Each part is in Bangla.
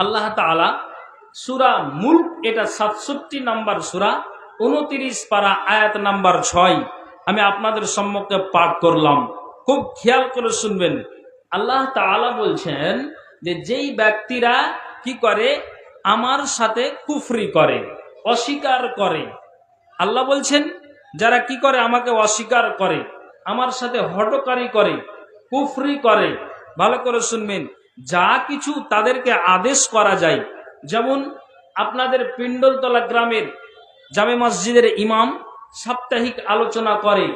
আল্লাহ তাআলা সূরা মুলক, এটা 67 নম্বর সূরা, 29 পারা আয়াত নাম্বার 6 আমি আপনাদের সম্মুখে পাঠ করলাম। খুব খেয়াল করে শুনবেন। আল্লাহ তাআলা বলছেন যে যেই ব্যক্তিরা কি করে, আমার সাথে কুফরি করে, অস্বীকার করে। আল্লাহ বলছেন যারা কি করে, আমাকে অস্বীকার করে, আমার সাথে হঠকারি করে, কুফরি করে। ভালো করে শুনবেন, যা কিছু তাদেরকে আদেশ করা যায়, যেমন আপনাদের পিণ্ডলতলা গ্রামের জামে মসজিদের ইমাম সাপ্তাহিক আলোচনা করে।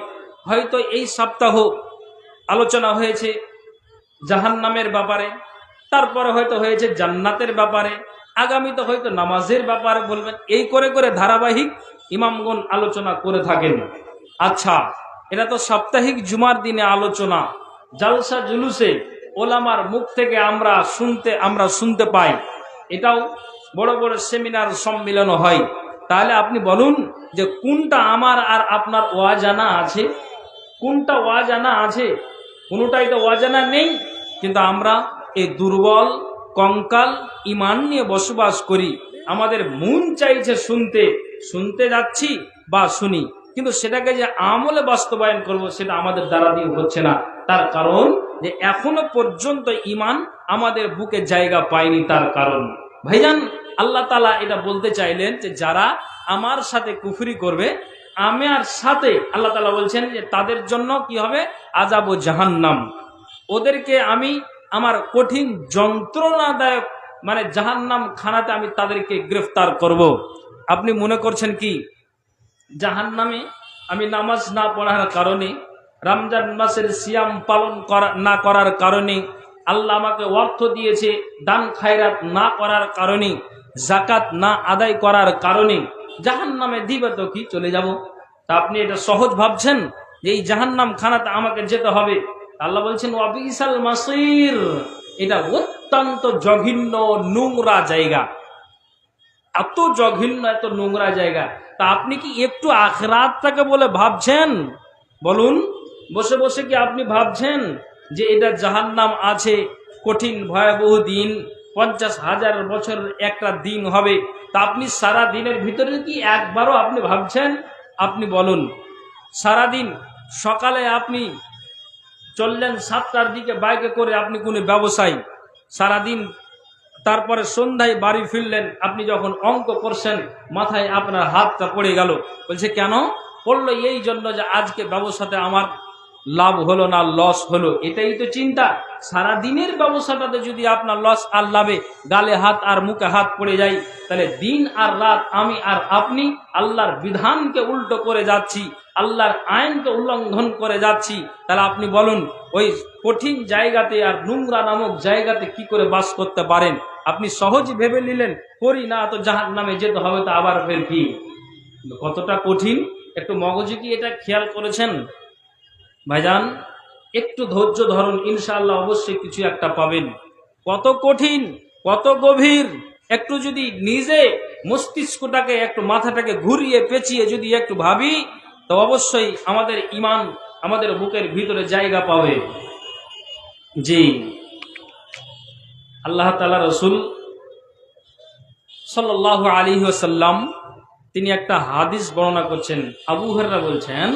হয়তো এই সপ্তাহ আলোচনা হয়েছে জাহান্নামের ব্যাপারে, তারপরে হয়তো হয়েছে জান্নাতের ব্যাপারে, আগামীতে হয়তো নামাজের ব্যাপারে বলবেন। এই করে করে ধারাবাহিক ইমামগণ আলোচনা করে থাকেন। আচ্ছা, এটা তো সাপ্তাহিক জুমার দিনে আলোচনা, জালসা জুলুসে ওলামার মুখ থেকে আমরা শুনতে পাই। এটাও বড় বড় সেমিনার সম্মেলন হয়। তাহলে আপনি বলুন যে কোনটা আমার আর আপনার অজানা আছে? কোনটা অজানা আছে? কোনোটাই তো অজানা নেই। কিন্তু আমরা এই দুর্বল কঙ্কাল ইমান নিয়ে বসবাস করি। আমাদের মন চাইছে শুনতে যাচ্ছি বা শুনি, কিন্তু সেটাকে যে আমলে বাস্তবায়ন করব সেটা আমাদের দ্বারা দিয়ে হচ্ছে না। তার কারণ যে এখনো পর্যন্ত ইমান আমাদের বুকে জায়গা পায়নি। তার কারণ ভাইজান, আল্লাহ তাআলা এটা বলতে চাইলেন যে যারা আমার সাথে কুফরি করবে, আমার সাথে, আল্লাহ তাআলা বলছেন যে তাদের জন্য কি হবে, আযাব ও জাহান্নাম। ওদেরকে আমি আমার কঠিন যন্ত্রণাদায়ক মানে জাহান্নাম খানাতে আমি তাদেরকে গ্রেফতার করব। আপনি মনে করছেন কি জাহান্নামে আমি নামাজ না পড়ার কারণে, রমজান মাসের সিয়াম পালন না করার কারণে, আল্লাহ আমাকে অর্থ দিয়েছে দান খায়রাত না করার কারণে, যাকাত না আদায় করার কারণে জাহান্নামে দিবে তো কি চলে যাব? তা আপনি এটা সহজ ভাবছেন যে এই জাহান্নাম খানাতে আমাকে যেতে হবে? আল্লাহ বলছেন ওয়াবিসাল মাসির, এটা অত্যন্ত জঘন্য নোংরা জায়গা। এত জঘন্য, এত নোংরা জায়গা। তা আপনি কি একটু আখিরাতটাকে বলে ভাবছেন? বলুন, বসে বসে কি আপনি ভাবছেন যে এটা জাহান্নাম আছে, কঠিন ভয়াবহ দিন, 50,000 বছরের একটা দিন হবে? তা আপনি সারা দিনের ভিতরে কি একবারও আপনি ভাবছেন? আপনি বলুন, সারাদিন সকালে আপনি চললেন 7টার দিকে বাইকে করে, আপনি কোনো ব্যবসায়ী, সারাদিন তারপরে সন্ধ্যায় বাড়ি ফিরলেন, আপনি যখন অঙ্ক করছেন মাথায় আপনার হাতটা পড়ে গেল। বলছে কেন পড়লো? এই জন্য যে আজকে ব্যবসাতে আমার লাভ হলো না লস হলো, এটাই তো চিন্তা। সারা দিনের ব্যবসাটাতে যদি আপনার লস আর লাভে গালে হাত আর মুখে হাত পড়ে যায়, তাহলে দিন আর রাত আমি আর আপনি আল্লাহর বিধানকে উল্টো করে যাচ্ছি, আল্লাহর আইনকে উল্লঙ্ঘন করে যাচ্ছি। তাহলে আপনি বলুন ওই কঠিন জায়গাতে আর নোংরা নামক জায়গাতে কি করে বাস করতে পারেন? আপনি সহজ ভেবে নিলেন করি না তো জাহান্নামে যেতে হবে, তো আবার ফের কি? কতটা কঠিন একটু মগজে কি এটা খেয়াল করেছেন? ভাইজান, একটু ধৈর্য ধরুন, ইনশাআল্লাহ অবশ্যই কিছু একটা পাবেন। কত কঠিন, কত গভীর, একটু যদি নিজে মস্তিষ্কটাকে একটু মাথাটাকে ঘুরিয়ে পেঁচিয়ে যদি একটু ভাবি, তো অবশ্যই আমাদের ঈমান আমাদের বুকের ভিতরে জায়গা পাবে। জি, আল্লাহ তাআলা রাসূল সাল্লাল্লাহু আলাইহি ওয়াসাল্লাম তিনি একটা হাদিস বর্ণনা করছেন। আবু হুরায়রা বলছেন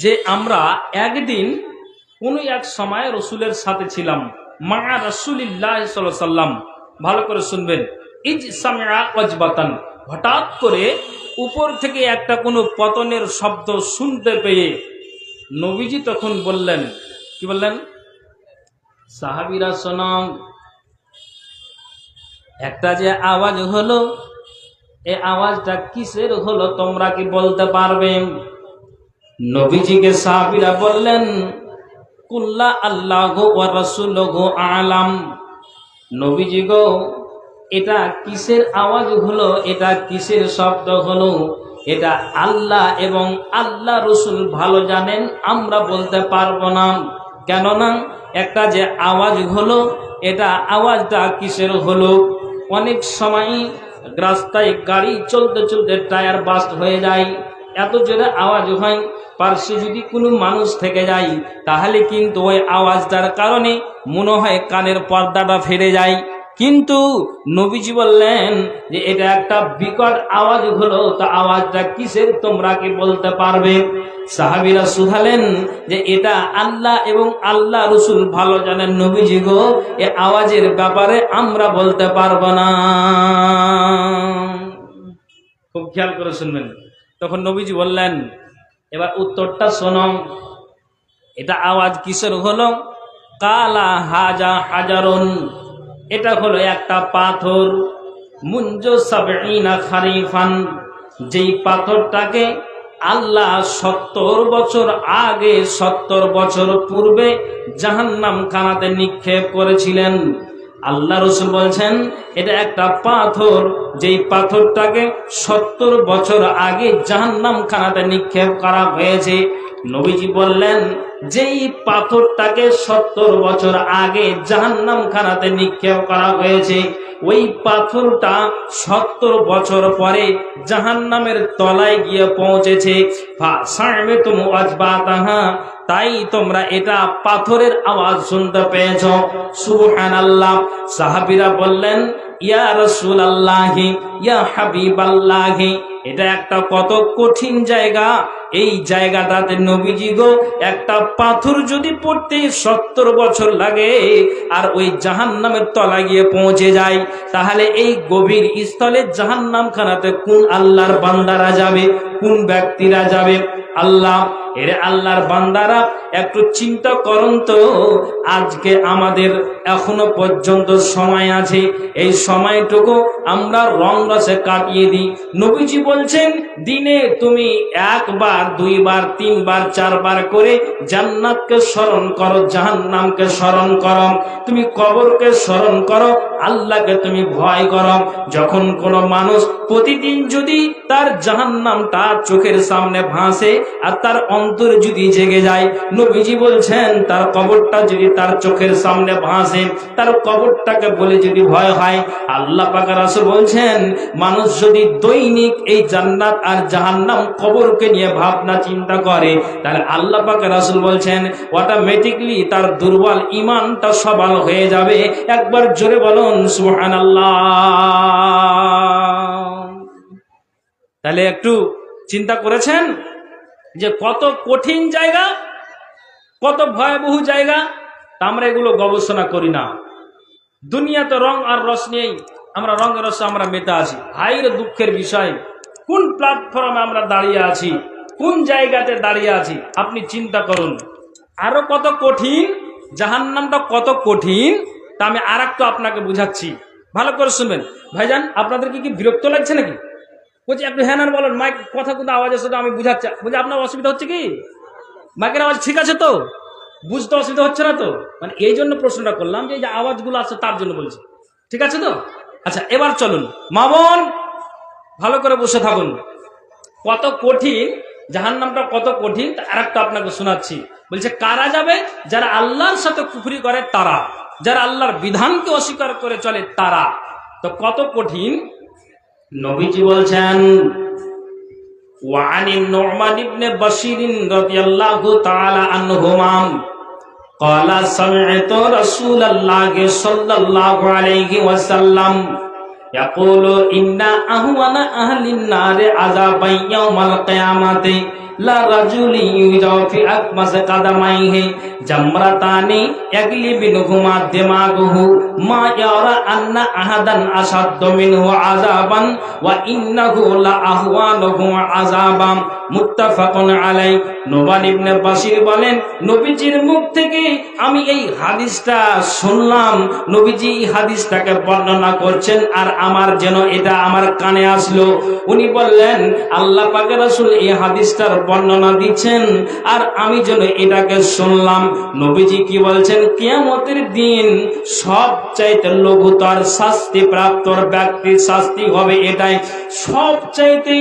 যে আমরা একদিন কোন এক সময় রসুলের সাথে ছিলাম, মা রাসূলিল্লাহ সাল্লাল্লাহু আলাইহি ওয়াসাল্লাম। ভালো করে শুনবেন, ইজ সামিআ ওয়াজবাতান, হঠাৎ করে উপর থেকে একটা কোনো পতনের শব্দ শুনতে পেয়ে নবীজি তখন বললেন, কি বললেন? সাহাবীরা শোনো, একটা যে আওয়াজ হলো, এই আওয়াজটা কিসের হলো তোমরা কি বলতে পারবে? নবীজিকে সাহাবীরা বললেন, কুল্লা আল্লাহু ওয়া রাসূলুহু আলাম। নবীজি গো, এটা কিসের আওয়াজ হলো, এটা কিসের শব্দ হলো, এটা আল্লাহ এবং আল্লাহ রসুল ভালো জানেন, আমরা বলতে পারবো না। কেননা একটা যে আওয়াজ হলো, এটা আওয়াজটা কিসের হলো? অনেক সময় রাস্তায় গাড়ি চলতে চলতে টায়ার বাস্ট হয়ে যায়, এত জোরে আওয়াজ হয়, পার্শ্বে যদি কোনো মানুষ থেকে যায় তাহলে কিন্তু ওই আওয়াজটার কারণে মনে হয় কানের পর্দাটা ফেরে যায়। কিন্তু নবীজি বললেন যে এটা একটা বিকট আওয়াজ হলো, তা আওয়াজটা কিসের তোমরা কি বলতে পারবে? সাহাবীরা শুধালেন যে এটা আল্লাহ এবং আল্লাহ রসুল ভালো জানেন নবীজি গো, এ আওয়াজের ব্যাপারে আমরা বলতে পারবো না। খুব খেয়াল করে শুনবেন। তখন নবীজি বললেন, এবার উত্তরটা শোনো, এটা আওয়াজ কিসের হলো? কালা হাজা হাজারুন, এটা হলো একটা পাথর, মুনজু সাবঈনা খারিফান, যেই পাথরটাকে আল্লাহ 70 বছর আগে, 70 বছর পূর্বে জাহান্নাম খানাতে নিক্ষেপ করেছিলেন। আল্লাহ রসুল বলছেন এটা একটা পাথর, যেই পাথরটাকে 70 বছর আগে জাহান্নাম খানাতে নিক্ষেপ করা হয়েছে। নবীজি বললেন যেই পাথরটাকে 70 বছর আগে জাহান্নাম খানাতে নিক্ষেপ করা হয়েছে, ওই পাথরটা 70 বছর পরে জাহান্নামের তলায় গিয়ে পৌঁছেছে। তাই তোমরা এটা পাথরের আওয়াজ শুনতে পেয়েছ। সুবহানাল্লাহ। সাহাবীরা বললেন, ইয়া রাসূলুল্লাহি, ইয়া হাবিবাল্লাহি, এটা একটা কত কঠিন জায়গা। এই জায়গাটাতে নবীজি গো, একটা পাথর যদি পড়তে 70 বছর লাগে আর ওই জাহান্নামের তলা গিয়ে পৌঁছে যায়, তাহলে এই গভীর স্থলে জাহান্নাম খানাতে কোন আল্লাহর বান্দারা যাবে, কোন ব্যক্তিরা যাবে? আল্লাহ, এর আল্লাহর বান্দারা একটু চিন্তা করুন তো, আজকে আমাদের এখনো পর্যন্ত সময় আছে, এই সময়টুকু আমরা রং রসে কাটিয়ে দিই। নবীজি বলছেন দিনে তুমি 1 বার 2 বার 3 বার 4 বার করে জান্নাতকে স্মরণ করো, জাহান্নামকে স্মরণ করো, তুমি কবরকে স্মরণ করো, আল্লাহকে তুমি ভয় করো। যখন কোনো মানুষ প্রতিদিন যদি তার জাহান্নাম তার চোখের সামনে ভাসে আর তার অন্তর যদি জেগে যায়, নবীজি বলছেন তার কবরটা যদি তার চোখের সামনে ভাসে, তার কবরটাকে বলে যদি ভয় হয়, আল্লাহ পাক রাসূল বলছেন মানুষ যদি দৈনিক এই জান্নাত আর জাহান্নাম কবরকে নিয়ে ভাবনা চিন্তা করে, তাহলে আল্লাহ পাক রাসূল বলছেন অটোমেটিকলি তার দুর্বল ঈমানটা সবল হয়ে যাবে। একবার জোরে বলুন সুবহানাল্লাহ। তাহলে একটু চিন্তা করেছেন যে কত কঠিন জায়গা, কত ভয়াবহ জায়গা? তা আমরা এগুলো গবেষণা করি না। দুনিয়াতে রং আর রস নিয়েই আমরা রঙের রসে আমরা মেতে আছি। হাইরে দুঃখের বিষয়, কোন প্ল্যাটফর্মে আমরা দাঁড়িয়ে আছি, কোন জায়গাতে দাঁড়িয়ে আছি আপনি চিন্তা করুন। আরো কত কঠিন, জাহান্নামটা কত কঠিন, তা আমি আর একটু আপনাকে বুঝাচ্ছি, ভালো করে শুনবেন। ভাইজান, আপনাদের কি বিরক্ত লাগছে নাকি? বলছি একটু হ্যাঁ না বলেন, মাইক কথা কিন্তু আওয়াজ আছে তো, আমি বুঝাচ্ছি। বলছি আপনার অসুবিধা হচ্ছে কি? মাইকের আওয়াজ ঠিক আছে তো? বুঝতে অসুবিধা হচ্ছে না তো? মানে এই জন্য প্রশ্নটা করলাম যে এই যে আওয়াজগুলো আছে তার জন্য বলছি, ঠিক আছে তো? আচ্ছা, এবার চলুন মা বোন ভালো করে বসে থাকুন। কত কঠিন জাহান্নামটা, কত কঠিন আর একটা আপনাকে শোনাচ্ছি। বলছে কারা যাবে? যারা আল্লাহর সাথে কুফরি করে তারা, যারা আল্লাহর বিধানকে অস্বীকার করে চলে তারা। তো কত কঠিন নবীজি বলছেন, ওয়ানি নু'মান ইবনে বাশির রাদিয়াল্লাহু তাআলা আনহুমা قال سمعت رسول الله صلى الله عليه وسلم يقول إن أهون أهل النار عذابا يوم القيامة لا رجل يوجد في أكمس قدميه جمرتان يغلي منهما دماغه ما يرى أن أحدا أشد منه عذابا وإنه لأهوانه عذابا মুত্তাফাকুন আলাই। নু'মান ইবনে বাশির বলেন নবীজির মুখ থেকে আমি এই হাদিসটা শুনলাম, নবীজি এই হাদিসটাকে বর্ণনা করছেন আর আমার যেন এটা আমার কানে আসলো। উনি বললেন আল্লাহ পাকের রাসূল এই হাদিসটার বর্ণনা দিচ্ছেন আর আমি যেন এটাকে শুনলাম। নবীজি কি বলছেন? কিয়ামতের দিন সবচাইতে লঘুতর শাস্তি প্রাপ্তর ব্যক্তির শাস্তি হবে এটাই, সবচাইতে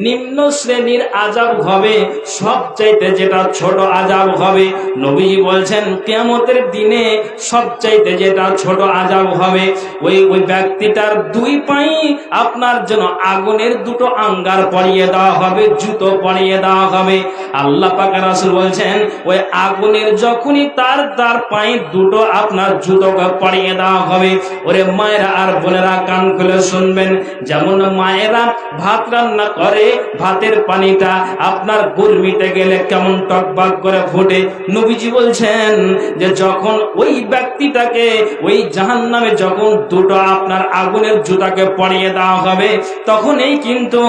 নিম্ন শ্রেণীর আযাব হবে, সবচাইতে যেটা ছোট আযাব হবে। নবীজি বলছেন কিয়ামতের দিনে সবচাইতে যেটা ছোট আযাব হবে, ওই ব্যক্তিটার 2 পায়ে আপনার জন্য আগুনের 2টো আঙ্গার পরিয়ে দেওয়া হবে, জুতো পরিয়ে দেওয়া হবে। আল্লাহ পাক রাসূল বলছেন ওই আগুনের যখনই তার পায়ে দুটো আপনার জুতোকে পরিয়ে দেওয়া হবে। ওরে মায়েরা আর বোনেরা কান খুলে শুনবেন, যেমন মায়েরা ভাত রান্না করে, ভাতের পানিটা আপনার গুরমিতে গেলে কেমন টকবক করে ফুটে, নবীজি বলছেন যে যখন ওই ব্যক্তিটাকে ওই জাহান্নামে যখন দুটো আপনার আগুনের জুতাকে পরিয়ে দেওয়া হবে, তখনই কিন্তু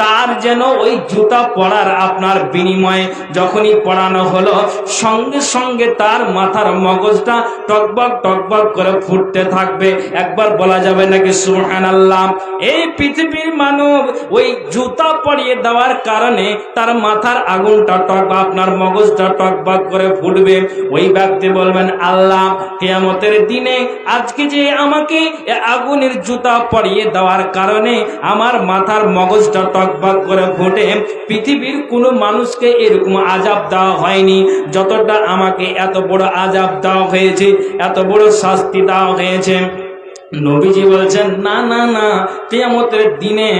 তার যেন ওই জুতা পরার আপনার বিনিময়ে যখনই পরানো হলো, সঙ্গে সঙ্গে তার মাথার মগজটা টকবক টকবক করে ফুটতে থাকবে। একবার বলা যাবে নাকি সুবহানাল্লাহ? এই পৃথিবীর মানব ওই জুতা পরিয়ে দেওয়ার কারণে তার মাথার আগুনটা আপনার মগজটা টকবক করে ফুটবে। ওই ব্যক্তি বলবেন, আল্লাহ কিয়ামতের দিনে আজকে যে আমাকে আগুনের জুতা পরিয়ে দেওয়ার কারণে আমার মাথার মগজটা টকবক করে ফুটে, পৃথিবীর কোনো মানুষকে এরকম আযাব দেওয়া হয়নি যতটা আমাকে এত বড় আযাব দেওয়া হয়েছে, এত বড় শাস্তি দেওয়া হয়েছে। নবীজি বলছেন, না না না, কিয়ামতের দিনে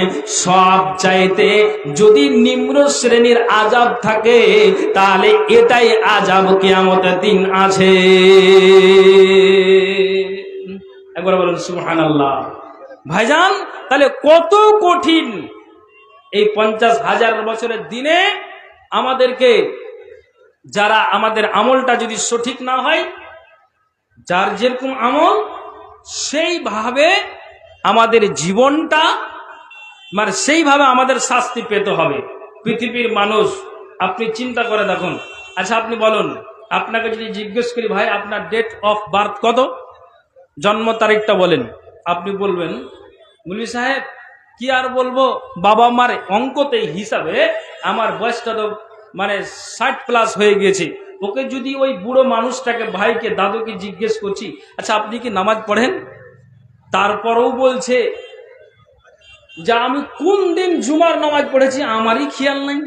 সব চাইতে যদি নিম্ন শ্রেণীর আযাব থাকে তাহলে এটাই আযাব কিয়ামতের দিন আছে। একবার বলুন সুবহানাল্লাহ। ভাইজান, তাহলে কত কঠিন এই 50,000 বছরের দিনে আমাদেরকে, যারা আমাদের আমলটা যদি সঠিক না হয়, যার যেরকম আমল সেইভাবে আমাদের জীবনটা মানে সেইভাবে আমাদের শাস্তি পেতে হবে। পৃথিবীর মানুষ, আপনি চিন্তা করে দেখুন। আচ্ছা আপনি বলুন, আপনাকে যদি জিজ্ঞেস করি ভাই আপনার ডেট অফ বার্থ কত, জন্ম তারিখটা বলেন, আপনি বলবেন মুলি সাহেব কি আর বলবো, বাবা মার অঙ্কতে হিসাবে আমার বয়সটা তো মানে 60+ হয়ে গেছে। ওকে যদি ওই বুড়ো মানুষটাকে, ভাইকে, দাদুকে জিজ্ঞেস করছি, আচ্ছা আপনি কি নামাজ পড়েন, তারপরেও বলছে যে আমি কোন দিন জুমার নামাজ পড়েছি আমারই খেয়াল নাই।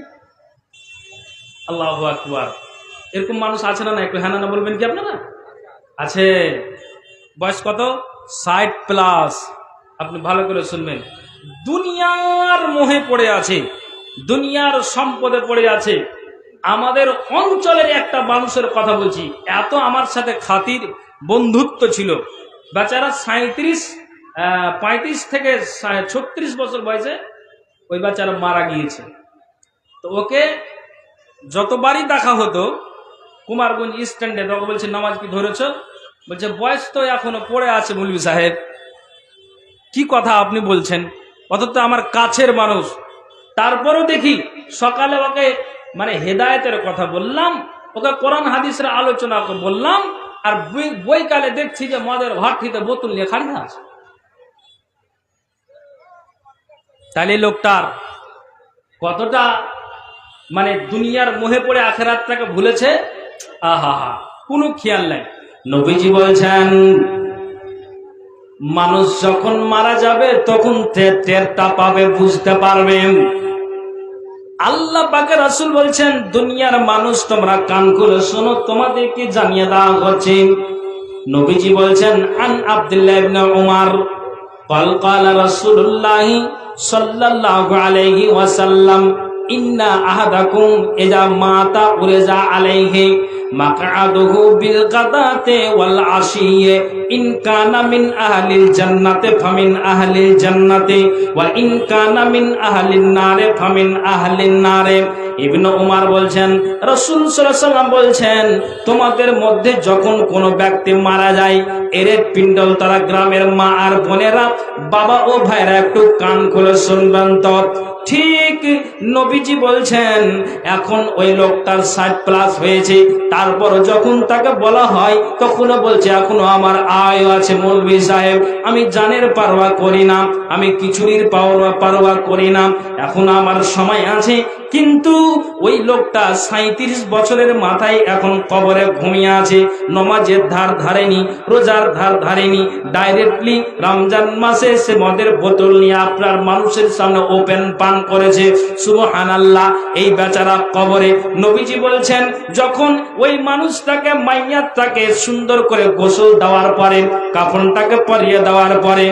আল্লাহু আকবার। এরকম মানুষ আছে না? একটু হ্যাঁ না বলবেন কি আপনারা? আছে। বয়স কত? 60+। আপনি ভালো করে শুনবেন, দুনিয়ার মোহে পড়ে আছে, দুনিয়ার সম্পদে পড়ে আছে। আমাদের অঞ্চলের একটা মানুষের কথা বলছি, এত আমার সাথে খাতির বন্ধুত্ব ছিল, বেচারা 35 থেকে 36 বছর বয়সে ওই বেচারা মারা গিয়েছে। তো ওকে যতবারই দেখা হতো কুমারগঞ্জ স্ট্যান্ডে, তখন বলছে নামাজ কি ধরেছ? বলছে বয়স তো এখনো পড়ে আছে মৌলভী সাহেব। কি কথা আপনি বলছেন? অথচ আমার কাছের মানুষ। তারপরও দেখি সকালে ওকে মানে হেদায়েতের কথা বললাম, ওকে কোরআন হাদিসের আলোচনা বললাম, আর বইকালে দেখছি যে মদের ভাটিতে বোতল নিয়ে খালি আছে। তাহলে লোকটার কতটা মানে দুনিয়ার মোহে পড়ে আখিরাতটাকে ভুলেছে। আহা হা, কোনো খেয়াল নাই। নবীজি বলছেন মানুষ যখন মারা যাবে তখন টেরটা পাবে, বুঝতে পারবে। আল্লাহ পাকের রাসূল বলছেন, দুনিয়ার মানুষ তোমরা কান খুলে শোনো, তোমাদেরকে জানিয়ে দেওয়া হচ্ছে। নবীজি বলছেন, আন আব্দুল্লাহ ইবনে উমর قال قال رسول الله صلى الله عليه وسلم إن أحدكم إذا مات عرض عليه مقعده بالغداة والعشي إن كان من أهل الجنة فمن أهل الجنة وإن كان من أهل النار فمن أهل النار। ইবনে উমর বলছেন, রাসূল সাল্লাল্লাহু আলাইহি ওয়াসাল্লাম বলছেন, তোমাদের মধ্যে যখন কোনো ব্যক্তি মারা যায়, এর পিণ্ডল তারা গ্রামের মা আর বোনেরা, বাবা ও ভাইরা একটু কান খুলে শুনবেন তো। ঠিক নবীজি বলছেন, এখন ওই লোকটার 60+ হয়েছে, তারপর যখন তাকে বলা হয় তখন বলছে এখনো আমার আয় আছে মৌলভী সাহেব, আমি জানের পারওয়া করি না, আমি কিছুরির পারওয়া করি না, এখন আমার সময় আছে। কিন্তু ওই লোকটা 37 বছরের মাথায় এখন কবরে ঘুমিয়ে আছে, নমাজের ধার ধারেনি, রোজার ধার ধারেনি, ডাইরেক্টলি রমজান মাসে সে মদের বোতল নিয়ে আপনার মানুষের সামনে ওপেন পান করেছে। সুবহানাল্লাহ। এই বেচারা কবরে। নবীজি বলছেন, যখন ওই মানুষটাকে, মাইয়াতটাকে সুন্দর করে গোসল দেওয়ার পরে, কাফনটাকে পরিয়ে দেওয়ার পরে,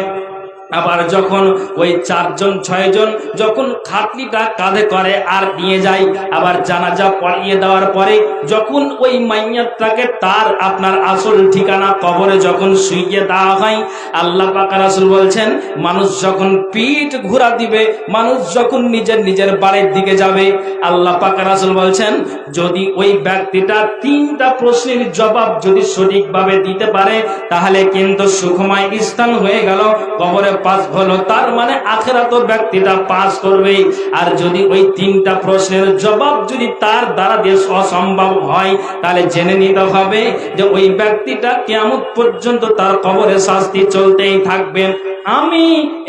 আবার যখন ওই 4 জন 6 জন যখন খাটনিটা কাঁধে করে আর নিয়ে যায়, আবার জানাজা পড়িয়ে দেওয়ার পরে যখন ওই মাইয়াতটাকে তার আপনার আসল ঠিকানা কবরে যখন শুইয়ে দেওয়া হয়, আল্লাহ পাক রাসূল বলছেন মানুষ যখন পিঠ ঘুরা দিবে, মানুষ যখন নিজের বাড়ির দিকে যাবে, আল্লাহ পাক রাসূল বলছেন যদি ওই ব্যক্তিটা 3টা প্রশ্নের জবাব যদি সঠিকভাবে দিতে পারে তাহলে কিন্তু সুখময় স্থান হয়ে গেল, কবরে পাস হলো, তার মানে আখিরাতেও ব্যক্তিটা পাস করবে। আর যদি ওই 3টা প্রশ্নের জবাব যদি তার দ্বারা দিয়ে অসম্ভব হয় তাহলে জেনে নিতে হবে যে ওই ব্যক্তিটা কিয়ামত পর্যন্ত তার কবরে শাস্তি চলতেই থাকবে। আমি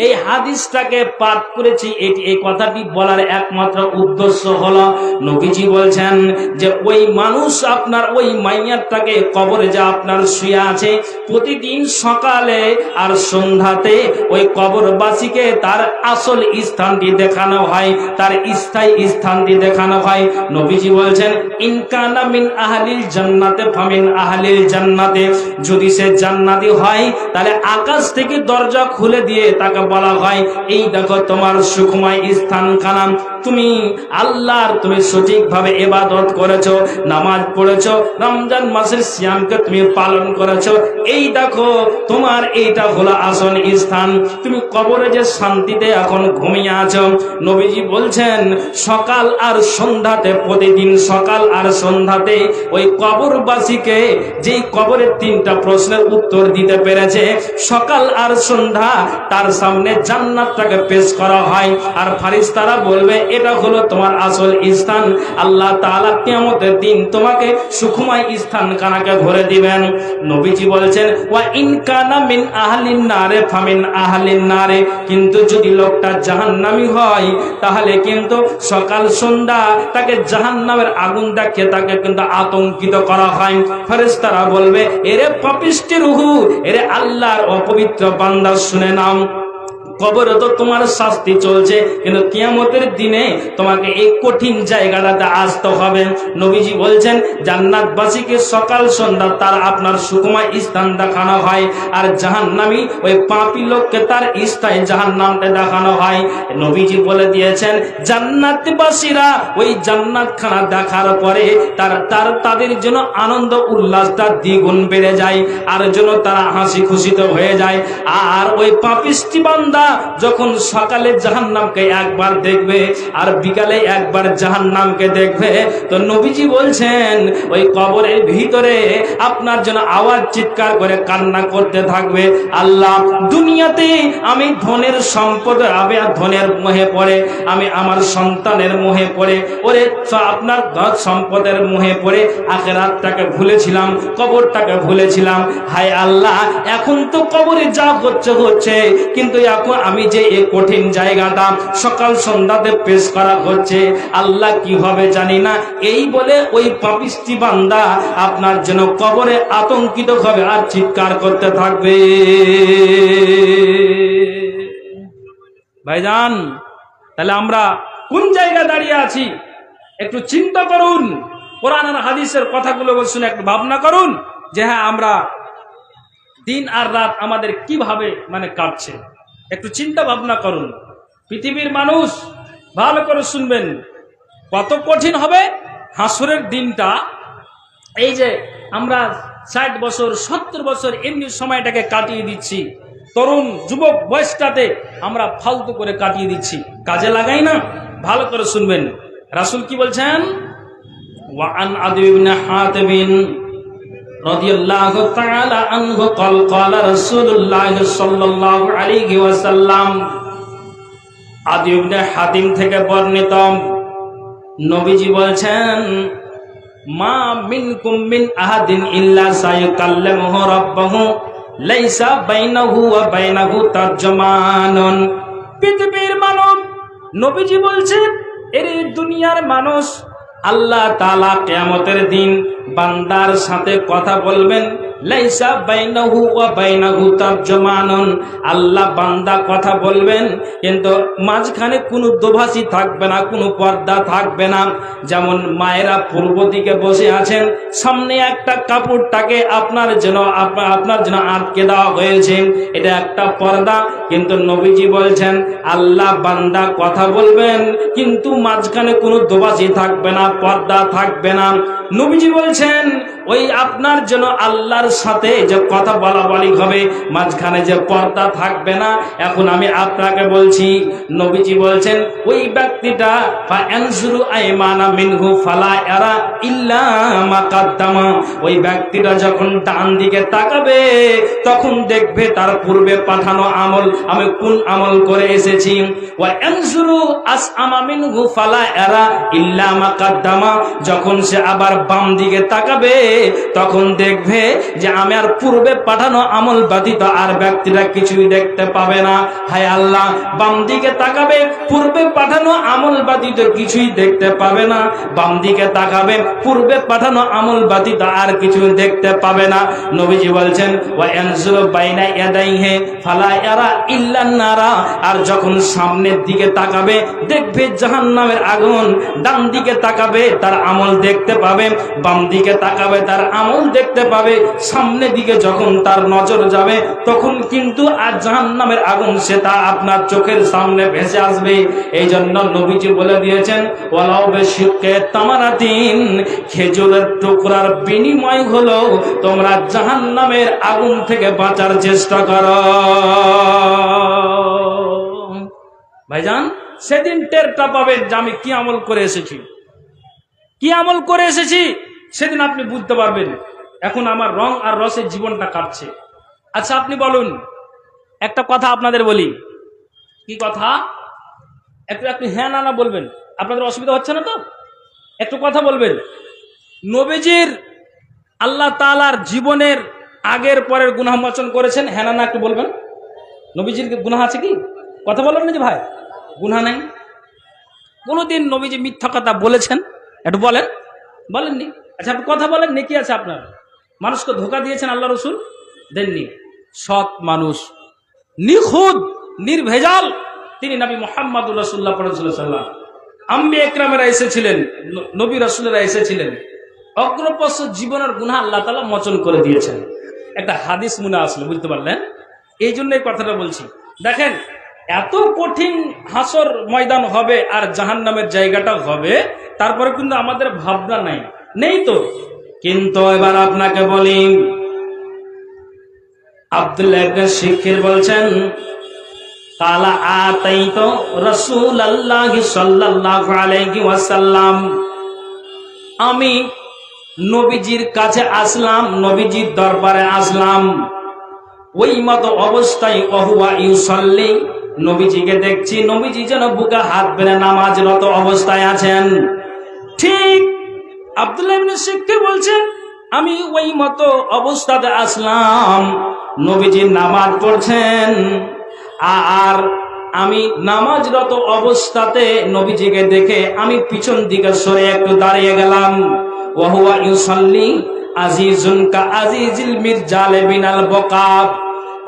এই হাদিসটাকে পাঠ করেছি, এই কথাটি বলার একমাত্র উদ্দেশ্য হলো নবীজি বলছেন যে ওই মানুষ আপনার ওই মাইয়াতটাকে কবরে যা আপনার শুয়ে আছে প্রতিদিন সকালে আর সন্ধ্যাতে ওই কবরবাসীকে তার আসল স্থানটি দেখানো হয়, তার স্থায়ী স্থানটি দেখানো হয়। নবীজি বলছেন ইনকানা মিন আহলিল জান্নাতে ফামিন আহলিল জান্নাতে, যদি সে জান্নাতি হয় তাহলে আকাশ থেকে দরজা খুলে দিয়ে তাকে বলা হয় এই দেখো তোমার সুখময় স্থানখানা, তুমি আল্লাহর তুমি সঠিকভাবে ইবাদত করেছো, নামাজ পড়েছো, রমজান মাসের সিয়ামকে তুমি পালন করেছো, এই দেখো তোমার এইটা হলো আসল স্থান, তুমি কবরে যে শান্তিতে এখন ঘুমিয়ে আছো। নবীজি বলছেন সকাল আর সন্ধ্যাতে, প্রতিদিন সকাল আর সন্ধ্যাতে ওই কবরবাসীকে যেই কবরের 3টা প্রশ্নের উত্তর দিতে পেরেছে সকাল আর সন্ধ্যা তার সামনে জান্নাতটাকে পেশ করা হয়, আর ফেরেশতারা বলবে এটা হলো তোমার আসল স্থান, আল্লাহ তাআলা কিয়ামতের দিন তোমাকে সুখময় স্থানখানাকে ভরে দিবেন। নবীজি বলছেন ওয়া ইন কানা মিন আহলিন নারে ফামিন আহলিন নারে, কিন্তু যদি লোকটা জাহান্নামী হয় তাহলে কিন্তু সকাল সন্ধ্যা তাকে জাহান্নামের আগুন দেখে তাকে কিন্তু আতঙ্কিত করা হয়। ফেরেশতারা বলবে এরে পাপিষ্টি রূহু, এরে আল্লাহর অপবিত্র বান্দা শুনে নাও, কবরে তো তোমার শাস্তি চলছে কিন্তু কিয়ামতের দিনে তোমাকে এই কঠিন জায়গাটাতে আসতে হবে। নবীজি বলছেন জান্নাতবাসীকে সকাল সন্ধ্যা তার আপনার সুখময় স্থান দেখানো হয়, আর জাহান্নামী ওই পাপী লোককে তার স্থায়ী জাহান্নামটা দেখানো হয়। নবীজি বলে দিয়েছেন জান্নাতবাসীরা ওই জান্নাতখানা দেখার পরে তাদের জন্য আনন্দ উল্লাসটা দ্বিগুণ বেড়ে যায়, আর জন্য তারা হাসি খুশিতে হয়ে যায়। আর ওই পাপিষ্টি বান্দা যখন সকালে জাহান্নামকে একবার দেখবে আর বিকালে একবার জাহান্নামকে দেখবে, তো নবীজি বলছেন ওই কবরের ভিতরে আপনার জন্য আওয়াজ চিৎকার করে কান্না করতে থাকবে, আল্লাহ দুনিয়াতে আমি ধনের সম্পদ, আমি ধনের মোহে পড়ে, আমি আমার সন্তানের মোহে পড়ে, ওরে আপনার ধন সম্পদের মোহে পড়ে আখিরাতটাকে ভুলেছিলাম, কবরটাকে ভুলেছিলাম। হায় আল্লাহ এখন তো কবরে যা হচ্ছে কিন্তু এখন আমি যে এই কঠিন জায়গাটা সকাল সন্ধ্যাতে পেশ করা হচ্ছে, আল্লাহ কি হবে জানি না, এই বলে ওই পাপিষ্টি বান্দা আপনার জন্য কবরে আতঙ্কিত হবে আর চিৎকার করতে থাকবে। ভাইজান তাহলে আমরা কোন জায়গায় দাঁড়িয়ে আছি একটু চিন্তা করুন, কোরআন আর হাদিসের কথাগুলো শুনে একটু ভাবনা করুন যে হ্যাঁ আমরা দিন আর রাত আমাদের কিভাবে কাটছে, একটু চিন্তা ভাবনা করুন। পৃথিবীর মানুষ ভালো করে শুনবেন, কত কঠিন হবে হাসরের দিনটা। এই যে আমরা 60 বছর 70 বছর এমনি সময়টাকে কাটিয়ে দিচ্ছি, তরুণ যুবক বয়সটাতে আমরা ফালতু করে কাটিয়ে দিচ্ছি, কাজে লাগাই না। ভালো করে শুনবেন রাসূল কি বলছেন, ওয়া আন আদি ইবনে হাতিম রাদিয়াল্লাহু তাআলা আনহু ক্বালা রাসূলুল্লাহ সাল্লাল্লাহু আলাইহি ওয়াসাল্লাম, আদি ইবনে হাতিম থেকে বর্ণিত নবীজি বলছেন মা মিনকুম মিন আহাদিন ইল্লা সায়াকাল্লামু রাব্বাহু লাইসা বাইনাহু ওয়া বাইনাহু তারজুমানুন। পৃথিবীর মানব, নবীজি বলছেন এর দুনিয়ার মানুষ, আল্লাহ তাআলা কিয়ামতের দিন বান্দার সাথে কথা বলবেন, লাইসা বাইনাহু ওয়া বাইনাহু তারজুমানুন, আল্লাহ বান্দা কথা বলবেন কিন্তু মাঝখানে কোনো দোভাষী থাকবে না, কোনো পর্দা থাকবে না। যেমন মায়েরা পূর্ব দিকে বসে আছেন, সামনে একটা কাপড়টাকে আপনার জন্য আটকে দেওয়া হয়েছে, এটা একটা পর্দা। কিন্তু নবীজি বলছেন আল্লাহ বান্দা কথা বলবেন কিন্তু মাঝখানে কোনো দোভাষী থাকবে না, পর্দা থাকবে না। নবীজি বলছেন ওই আপনার জন্য আল্লাহর সাথে যে কথা বলা বলি হবে, মাঝখানে যে পর্দা থাকবে না। এখন আমি আপনাকে বলছি, নবীজি বলছেন ওই ব্যক্তিটা ফায়ানজুরু আইমানা মিনহু ফালা ইয়ারা ইল্লা মা কাদ্দামা, ওই ব্যক্তিটা যখন ডান দিকে তাকাবে তখন দেখবে তার পূর্বে পাঠানো আমল, আমি কোন আমল করে এসেছি। ওয়ায়ানজুরু আসআমা মিনহু ফালা ইয়ারা ইল্লা মা কাদ্দামা, যখন সে আবার বাম দিকে তাকাবে তখন দেখবে যে আমি আর পূর্বে পাঠানো আমল ব্যতীত আর ব্যক্তিরা কিছুই দেখতে পাবে না। হায় আল্লাহ, বাম দিকে তাকাবে পূর্বে পাঠানো আমল ব্যতীত কিছুই দেখতে পাবে না, বাম দিকে তাকাবে পূর্বে পাঠানো আমল ব্যতীত আর কিছুই দেখতে পাবে না। নবীজি বলছেন ওয়ায়ানজুরু বাইনা ইয়াদাইহি ফালা ইয়ারা ইল্লান নারা, আর যখন সামনের দিকে তাকাবে দেখবে জাহান্নামের আগুন, ডান দিকে তাকাবে তার আমল দেখতে পাবে, বাম দিকে তাকাবে তার আমল দেখতে পাবে, সামনের দিকে যখন তার নজর যাবে তখন কিন্তু আর জাহান্নামের আগুন সেটা আপনার চোখের সামনে ভেসে আসবে। এই জন্য নবীজি বলে দিয়েছেন ওয়ালাউ বিশিক্কি তামারাতিন, খেজুরের টুকরার বিনিময় হলো তোমরা জাহান্নামের আগুন থেকে বাঁচার চেষ্টা করো। ভাইজান, সেদিন টেরটা পাবেন যে আমি কি আমল করে এসেছি, কি আমল করে এসেছি, সেদিন আপনি বুঝতে পারবেন। এখন আমার রং আর রসের জীবনটা কাটছে। আচ্ছা আপনি বলুন, একটা কথা আপনাদের বলি। কি কথা? একটু আপনি হ্যাঁ না না বলবেন, আপনাদের অসুবিধা হচ্ছে না তো? একটু কথা বলবেন। নবীজির আল্লাহ তাআলার জীবনের আগের পরের গুনাহ মোচন করেছেন, হ্যাঁ না না একটু বলবেন। নবীজির গুনাহ আছে কি? কথা বলেন না যে ভাই গুনাহ নাই। কোনোদিন নবীজি মিথ্যা কথা বলেছেন? একটু বলেন, বলেননি। আচ্ছা আপনি কথা বলেন, নেকি আছে আপনার? মানুষকে ধোঁকা দিয়েছেন আল্লাহ রসুল? দেননি। সৎ মানুষ, নিখুঁত, নির্ভেজাল তিনি নবী মুহাম্মদুর রাসূলুল্লাহ সাল্লাল্লাহু, আম্বিয়া ইকরামেরা এসেছিলেন, নবী রাসূলেরা এসেছিলেন, অগ্রপশ্য জীবনের গুনাহ আল্লাহ তাআলা মোচন করে দিয়েছেন। একটা হাদিস মনে আসলে, বুঝতে পারলেন? এই জন্য এই কথাটা বলছি। দেখেন, এত কঠিন হাসর ময়দান হবে আর জাহান্নামের জায়গাটা হবে, তারপরে কিন্তু আমাদের ভাবনা নেই তো। কিন্তু এবার আপনাকে বলি, আব্দুল্লাহ ইবনে শিখির বলছেন কালা আতাইতু রাসূলুল্লাহি সাল্লাল্লাহু আলাইহি ওয়াসাল্লাম, আমি নবীজির কাছে আসলাম, নবীজির দরবারে আসলাম, ওই মতো অবস্থায় ওহুয়া ইউসাল্লি, নবীজিকে দেখছি নবীজি যেন বুকে হাত বেঁধে নামাজরত অবস্থায় আছেন। ঠিক আব্দুল্লাহ ইবনে শিখির বলছেন আমি ওই মতো অবস্থাতে আসলাম, নবীজি নামাজ পড়ছেন, আর আমি নামাজরত অবস্থাতে নবীজিকে দেখে আমি পিছন দিকে সরে একটু দাঁড়িয়ে গেলাম। ওয়াহুয়া ইউসাল্লি আজিজুন কা আজিজিল মিরজাল বিনাল বকাব,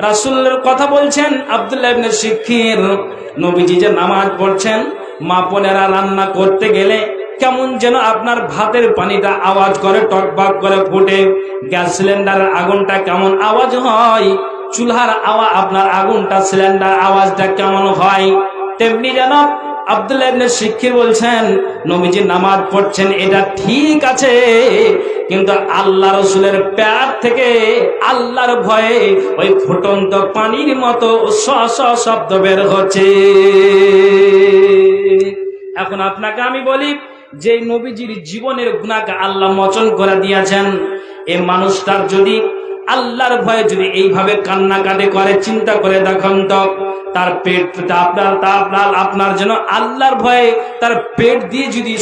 রাসূলের কথা বলছেন আব্দুল্লাহ ইবনে শিখির। নবীজি যে নামাজ পড়ছেন, মা বোনেরা রান্না করতে গেলে কেমন যেন আপনার ভাতের পানিটা আওয়াজ করে, টকবক করে ফুটে, গ্যাস সিলিন্ডারের আগুনটা কেমন আওয়াজ হয়, চুলার আওয়াজ, আপনার আগুনটা সিলিন্ডার আওয়াজটা কেমন হয়, তেমনি যেন আব্দুল্লাহ ইবনে শিখির বলছেন নবীজি নামাজ পড়ছেন, এটা ঠিক আছে, কিন্তু আল্লাহ রসুলের পেট থেকে আল্লাহর ভয়ে ওই ফুটন্ত পানির মতো স স শব্দ বের হচ্ছে। এখন আপনাকে আমি বলি, যে নবীজির জীবনের গুনাহকে আল্লাহ মোচন করে দিয়েছেন, এই মানুষটার যদি আল্লাহর ভয়ে যদি এইভাবে কান্নাকাটি করে, চিন্তা করে দেখুন তো, তার পেটটা আপনার জন্য আল্লাহর ভয়ে তার পেট দিয়ে যদি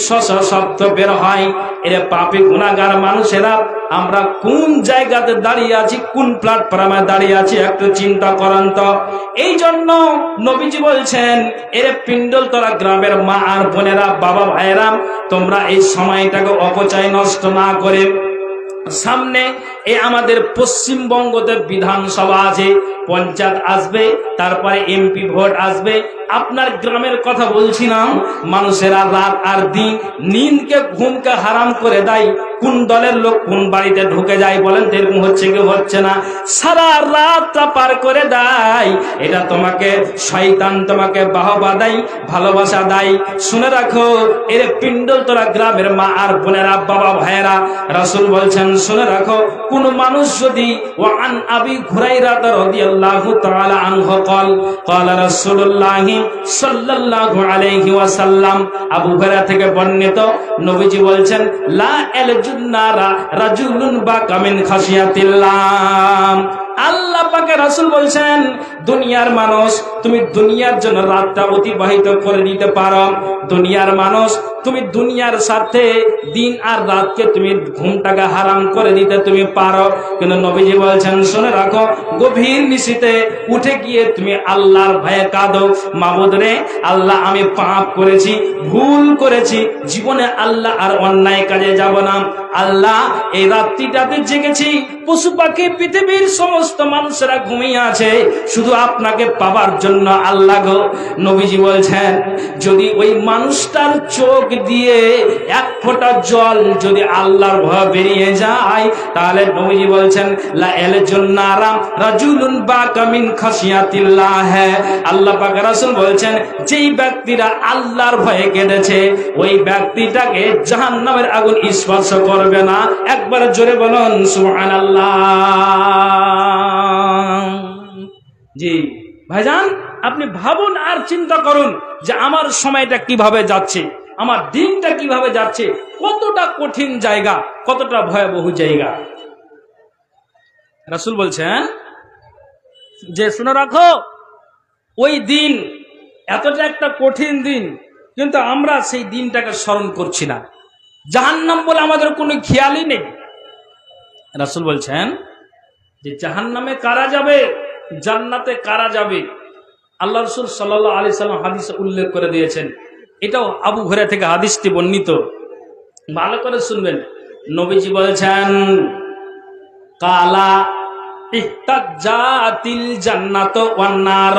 শব্দ বের হয়, এরা পাপী গুনাহগার মানুষেরা আমরা কোন জায়গাতে দাঁড়িয়ে আছি, কোন প্ল্যাটফর্মে দাঁড়িয়ে আছি, একটু চিন্তা করেন তো। এই জন্য নবীজি বলছেন, এর পিণ্ডলতলা গ্রামের মা আর বোনেরা, বাবা ভাইয়েরা, তোমরা এই সময়টাকে অপচয় নষ্ট না করে সামনে আমাদের পশ্চিমবঙ্গতে বিধানসভা আছে, পঞ্চায়েত আসবে, তারপরে এমপি ভোট আসবে। আপনার গ্রামের কথা বলছি না, মানুষেরা রাত আর দিন নিন্দকে ঘুমকে হারাম করে দেয়। কোন দলের লোক কোন বাড়িতে ঢুকে যায় বলেন, এরকম হচ্ছে কি হচ্ছে না? সারা রাতটা পার করে দেয়। এটা তোমাকে শয়তান তোমাকে বাহবা দেয়, ভালোবাসা দেয়। শুনে রাখো, এর পিণ্ডল তোরা গ্রামের মা আর বোনেরা, বাবা ভাইয়েরা, রাসূল বলছেন শুনে রাখো, কোন মানুষ যদি ওয়ান আবি হুরায়রা রাদিয়াল্লাহু তাআলা আনহু قال قال رسول الله সাল্লাল্লাহু আলাইহি ওয়াসাল্লাম, আবু হুরায়রা থেকে বর্ণিত, নবীজি বলছেন লা ইয়ালজুন্নারা রাজুলুন বাকা মিন খাশিয়াতিল্লাহ। আল্লাহ পাকে রাসূল বলছেন, দুনিয়ার মানুষ, তুমি দুনিয়ার জন্য রাতটা অতিবাহিত করে দিতে পারো। দুনিয়ার মানুষ, তুমি দুনিয়ার সাথে দিন আর রাতকে তুমি ঘুমটাকে হারাম করে দিতে তুমি পারো। কিন্তু নবীজি বলছেন শুনে রাখো, গভীর নিশিতে উঠে গিয়ে তুমি আল্লাহর ভয়ে কাঁদো, মাবুদ রে আল্লাহ, আমি পাপ করেছি, ভুল করেছি, জীবনে আল্লাহ আর অন্যায় কাজে যাব না। আল্লাহ, এই রাত্রিটাতে জেগেছি, পশু পাখি পৃথিবীর সমস্ত মানুষেরা ঘুমিয়ে আছে, শুধু আপনাকে পাবার জন্য। আল্লাহ গো, নবীজি বলছেন যদি ওই মানুষটার চোখ দিয়ে এক ফোঁটা জল যদি আল্লাহর ভয় বেরিয়ে যায়, তাহলে নবীজি বলছেন লা ইয়ালজুন্নারা রাজুলুন বাকা মিন খাশিয়াতিল্লাহ। আল্লাহ পাক রাসূল বলছেন, যেই ব্যক্তিরা আল্লাহর ভয়ে কেঁদেছে, ওই ব্যক্তিটাকে জাহান্নামের আগুন স্পর্শ করবে না। একবার জোরে বলুন সুবহানাল্লাহ। জি ভাইজান, আপনি ভাবুন আর চিন্তা করুন যে আমার সময়টা কিভাবে যাচ্ছে, আমার দিনটা কিভাবে যাচ্ছে, কতটা কঠিন জায়গা, কতটা ভয়াবহ জায়গা। রাসূল বলছেন যে শুনে রাখো, ওই দিন এতটা একটা কঠিন দিন, কিন্তু আমরা সেই দিনটাকে স্মরণ করছি না। জাহান্নাম বলে আমাদের কোনো খেয়ালই নেই। রাসূল বলছেন যে জাহান্নামে কারা যাবে, জান্নাতে কারা যাবে। আল্লাহ রাসূল সাল্লাল্লাহু আলাইহি সাল্লাম হাদিসে উল্লেখ করে দিয়েছেন। এটাও আবু হুরায়রা থেকে হাদিসটি বর্ণিত, ভালো করে শুনবেন। নবীজি বলছেন কালা ইহতাজ্জাতিল জান্নাতু ওয়ান নার,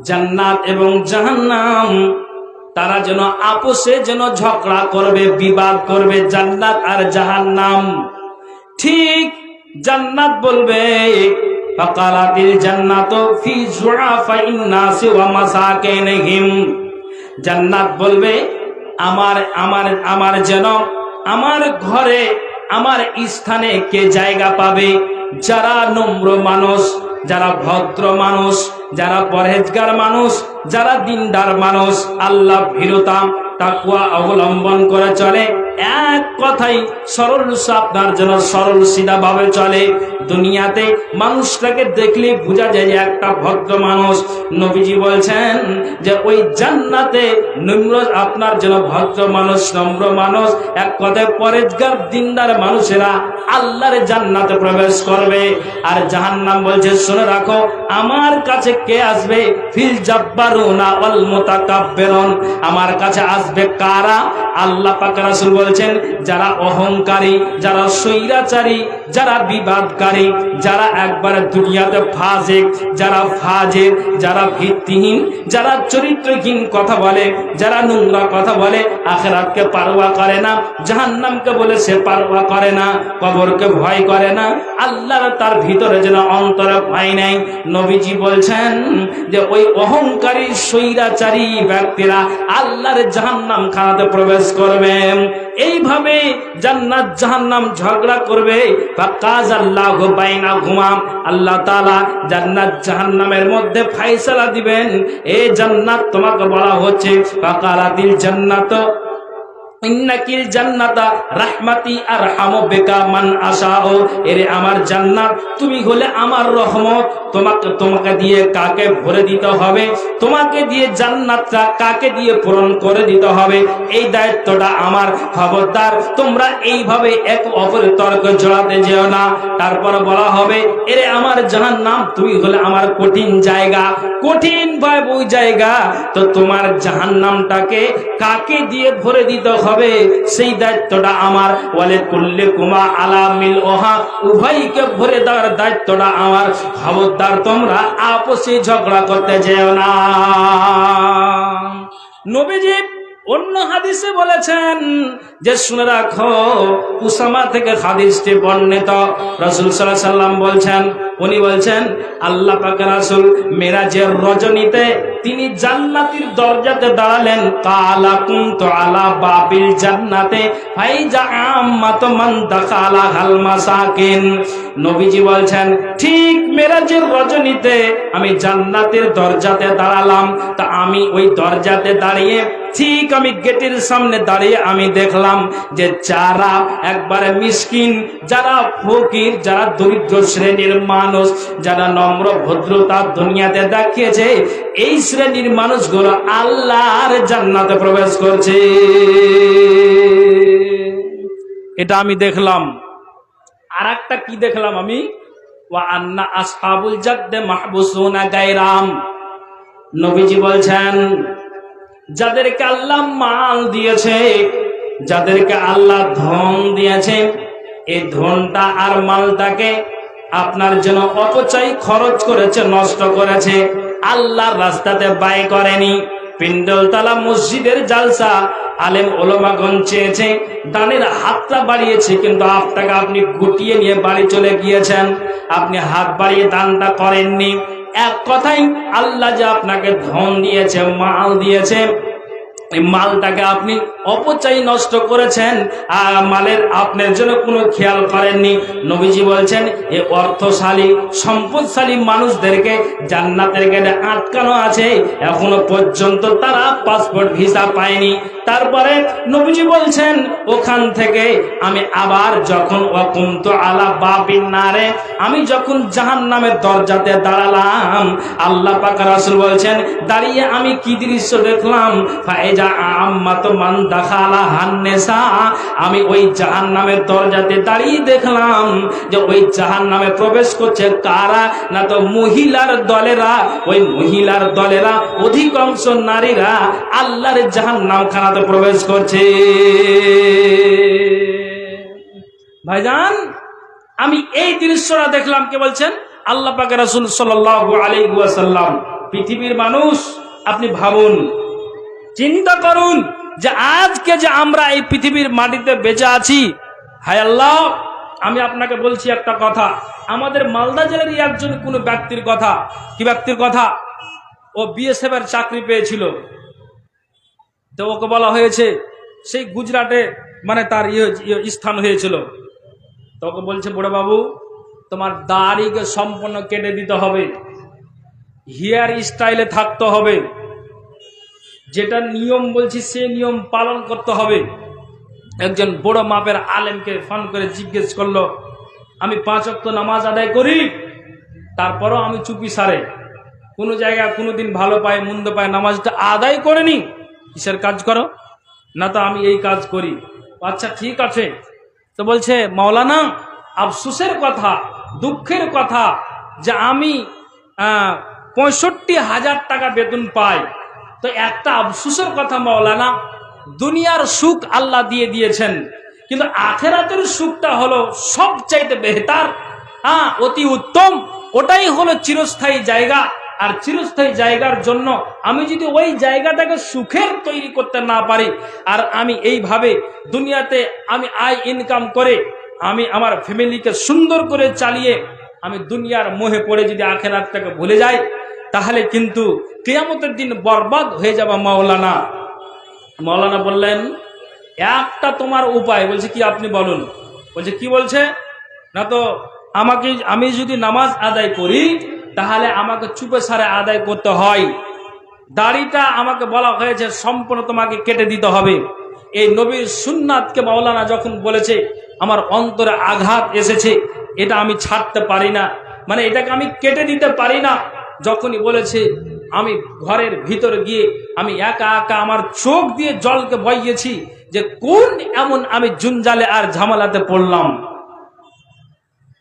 জান্নাত এবং জাহান্নাম তারা যেন আপোষে যেন ঝগড়া করবে, বিবাদ করবে, জান্নাত আর জাহান্নাম। ঠিক জান্নাত বলবে ফাকালাতিল জান্নাতু ফি যুআফাইন নাসি ওয়া মাসাকিনহিম, জান্নাত বলবে আমার আমার আমার যেন আমার ঘরে আমার স্থানে কে জায়গা পাবে, যারা নম্র মানুষ, যারা ভদ্র মানুষ, যারা পরহেজগার মানুষ, যারা দিনদার মানুষ, আল্লাহ ভীরুতা তাকওয়া অবলম্বন করে চলে, এক কথাই সরল আপনার জন্য সরল সিধা ভাবে চলে। দুনিয়াতে মানুষটাকে দেখলে বোঝা যায় যে একটা ভদ্র মানুষ। নবীজি বলছেন যে ওই জান্নাতে নম্র আপনার জন্য ভদ্র মানুষ, নম্র মানুষ, এক কথায় পরহেজগার দিনদার মানুষেরা আল্লাহর জান্নাতে প্রবেশ করবে। আর জাহান্নাম বলছে শুনে রাখো, আমার কাছে কে আসবে, ফিল জাব্বারুনা ওয়াল মুতাকাব্বিরুন, আমার কাছে আসবে কারা? আল্লাহ পাক রাসূল বলছেন যারা অহংকারী, যারা স্বৈরাচারী, যারা বিবাদকারী, যারা একবারে দুনিয়াতে ফাসিক, যারা ফাজির, যারা ভিত্তিহীন, যারা চরিত্রহীন কথা বলে, যারা নোংরা কথা বলে, আখিরাতকে পারওয়া করে না, জাহান্নামকে বলে সে পারওয়া করে না, কবরকে ভয় করে না, আল্লাহর তার ভিতরে যেন অন্তরে ভয় নাই। নবীজি বলছেন যে ওই অহংকারী স্বৈরাচারী ব্যক্তিরা আল্লাহর জাহান্নাম খানাতে প্রবেশ করবে। এইভাবে জান্নাত জাহান্নাম ঝগড়া করবে। ফাকাযাল্লাহু বাইনাহুমা, আল্লাহ তাআলা জান্নাত জাহান্নামের মধ্যে ফয়সালা দিবেন। এই জান্নাত তোমাকে বলা হচ্ছে ফাকালাতিল জান্নাতু ইন্নাকিল জান্নাতা রাহমাতি আরহামু বিকা মান আশাউ, এরে আমার জান্নাত তুমি হলে আমার রহমত, তোমাকে দিয়ে কাকে ভরে দিতে হবে, তোমাকে দিয়ে জান্নাতটা কাকে দিয়ে পূরণ করে দিতে হবে, এই দায়িত্বটা আমার। খবরদার তোমরা এইভাবে এক অপরের তর্কে জড়াতে যেও না। তারপর বলা হবে এরে আমার জাহান্নাম তুমি হলে আমার কঠিন জায়গা, কঠিন পায় ওই জায়গা, তো তোমার জাহান্নামটাকে কাকে দিয়ে ভরে দিতে হবে সেই দায়িত্বটা আমার। ওয়ালে কুল্লে কুমা আলামিল ওহা, উভয়কে ভরে দেওয়ার দায়িত্বটা আমার। খবরদার তোমরা আপসে ঝগড়া করতে যেও না। নবীজি অন্য হাদিসে বলেছেন যে শুনে রাখো, উসামা থেকে হাদিসটি বর্ণিত। রাসূল সাল্লাল্লাহু আলাইহি সাল্লাম বলছেন, উনি বলছেন আল্লাহ পাকের রাসূল মেরাজের রজনীতে তিনি জান্নাতের দরজাতে দাঁড়ালেন। কালা কুনতু আলা বাবিল জান্নাতে ফাইজা আম্মাতু মান দাখালা হাল মাসাকিন। নবীজি বলছেন ঠিক মেরাজের রজনীতে আমি জান্নাতের দরজাতে দাঁড়ালাম। তা আমি ওই দরজাতে দাঁড়িয়ে ঠিক আমি গেটের সামনে দাঁড়িয়ে আমি দেখলাম যে যারা একবারে মিসকিন, যারা ফকির, যারা দরিদ্র শ্রেণীর মানুষ, যারা নম্র ভদ্রতা দুনিয়াতে দেখিয়েছে, এই শ্রেণীর মানুষগুলো আল্লাহর জান্নাতে প্রবেশ করছে। এটা আমি দেখলাম। আর একটা কি দেখলাম আমি, ওয়া আন্না আসহাবুল জাদ্দে মাহবুসুনা গায়রাম। নবীজি বলছেন যাদেরকে আল্লাহ মাল দিয়েছে, যাদেরকে আল্লাহ ধন দিয়েছে, এই ধনটা আর মালটাকে আপনার জন্য অপচয় খরচ করেছে, নষ্ট করেছে, আল্লাহর রাস্তাতে ব্যয় করেনি। পিন্ডলতলা মসজিদের জালসা আলেম ওলামাগণ চেয়েছে, দানের হাতটা বাড়িয়েছে, কিন্তু আপনাকে আপনি গুটিয়ে নিয়ে বাড়ি চলে গিয়েছেন, আপনি হাত বাড়িয়ে দানটা করেননি। এক কথাই আল্লাহ যে আপনাকে ধন দিয়েছে, মাল দিয়েছে, এই মালটাকে আপনি অপচয় নষ্ট করেছেন, আর মালের আপনার জন্য কোনো খেয়াল করেননি। নবীজি বলছেন এই অর্থশালী সম্পদশালী মানুষদেরকে জান্নাতের গেটে আটকানো আছে, এখনো পর্যন্ত তারা পাসপোর্ট ভিসা পায়নি। তারপরে নবীজি বলছেন ওখান থেকে আমি আবার যখন ওয়াকুমতু আলা বাবিন নারে, আমি যখন জাহান্নামের দরজাতে দাঁড়ালাম, আল্লাহ পাক রাসূল বলছেন দাঁড়িয়ে আমি কি দৃশ্য দেখলাম, ফাইজা আম্মাতু মান দাখালা হান্নেসা, আমি ওই জাহান্নামের দরজাতে দাঁড়িয়ে দেখলাম যে ওই জাহান্নামে প্রবেশ করছে কারা, না তো মহিলার দলেরা। ওই মহিলার দলেরা অধিকাংশ নারীরা আল্লাহর জাহান্নাম খানাতে প্রবেশ করছে। ভাইজান আমি এই দৃশ্যটা দেখলাম। কে বলছেন? আল্লাহ পাক রাসূল সাল্লাল্লাহু আলাইহি ওয়াসাল্লাম। পৃথিবীর মানুষ আপনি ভাবুন, চিন্তা করুন যে আজকে যে আমরা এই পৃথিবীর মাটিতে বেঁচে আছি, হায় আল্লাহ, আমি আপনাকে বলছি একটা কথা, আমাদের মালদা জেলারই একজন কোন ব্যক্তির কথা। কি ব্যক্তির কথা? ও বিএসএফ এর চাকরি পেয়েছিল, তো ওকে বলা হয়েছে সেই গুজরাটে মানে তার স্থান হয়েছিল। তো ওকে বলছে বড় বাবু তোমার দাড়িকে সম্পূর্ণ কেটে দিতে হবে, হেয়ার স্টাইলে থাকতে হবে, যেটা নিয়ম বলছি সে নিয়ম পালন করতে হবে। একজন বড় মাপের আলেমকে ফোন করে জিজ্ঞেস করলো, আমি 5 ওয়াক্ত নামাজ আদায় করি, তারপরও আমি চুপি সারে, কোনো জায়গায় কোনোদিন ভালো পায় মন্দ পায়, নামাজটা আদায় করেনি, কিসের কাজ করো? না তো আমি এই কাজ করি। আচ্ছা ঠিক আছে। তো বলছে মাওলানা আফসোসের কথা, দুঃখের কথা যে আমি 65,000 টাকা বেতন পাই। তো একটা আফসোসের কথা মাওলানা, দুনিয়ার সুখ আল্লাহ দিয়ে দিয়েছেন, কিন্তু আখেরাতের সুখটা হলো সবচাইতে বেহতার, অতি উত্তম, ওটাই হলো চিরস্থায়ী জায়গা। আর চিরস্থায়ী জায়গার জন্য আমি যদি ওই জায়গাটাকে সুখের তৈরি করতে না পারি, আর আমি এইভাবে দুনিয়াতে আমি আয় ইনকাম করে আমি আমার ফ্যামিলিকে সুন্দর করে চালিয়ে আমি দুনিয়ার মোহে পড়ে যদি আখেরাতটাকে ভুলে যাই, তাহলে কিন্তু কিয়ামতের দিন বরবাদ হয়ে যাবে মাওলানা। মাওলানা বললেন একটা তোমার উপায়। বলছে কি? আপনি বলুন। বলছে কি বলছে? না তো আমি যদি নামাজ আদায় করি তাহলে আমাকে চুপে সারে আদায় করতে হয়, দাড়িটা আমাকে বলা হয়েছে সম্পূর্ণ তোমাকে কেটে দিতে হবে। এই নবীর সুন্নাতকে মাওলানা যখন বলেছে আমার অন্তরে আঘাত এসেছে, এটা আমি ছাড়তে পারি না, মানে এটাকে আমি কেটে দিতে পারি না। যখনই বলেছে আমি ঘরের ভিতরে গিয়ে আমি একা একা আমার চোখ দিয়ে জলকে বইয়েছি যে কোন এমন আমি জঞ্জালে আর ঝামেলাতে পড়লাম।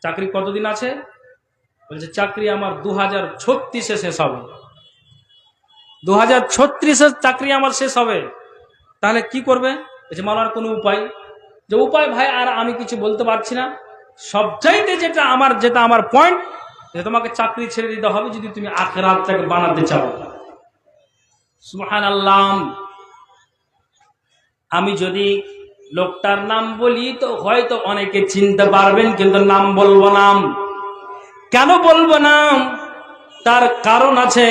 চাকরি কতদিন আছে? বলছে চাকরি আমার 2036-এ শেষ হবে। 2036-এর চাকরি আমার শেষ হবে, তাহলে কি করবে? বলছে মাওলানা কোনো উপায়? যে উপায় ভাই আর আমি কিছু বলতে পারছি না, সবচাইতে যেটা আমার পয়েন্ট, যে তোমাকে চাকরি ছেড়ে দিতে হবে যদি তুমি আখিরাতটাকে বানাতে চাও। সুবহানাল্লাহ। আমি যদি লোকটার নাম বলি তো হয়তো অনেকে চিনতে পারবেন, কিন্তু নাম বলবো না। কেন বলবো না? তার কারণ আছে।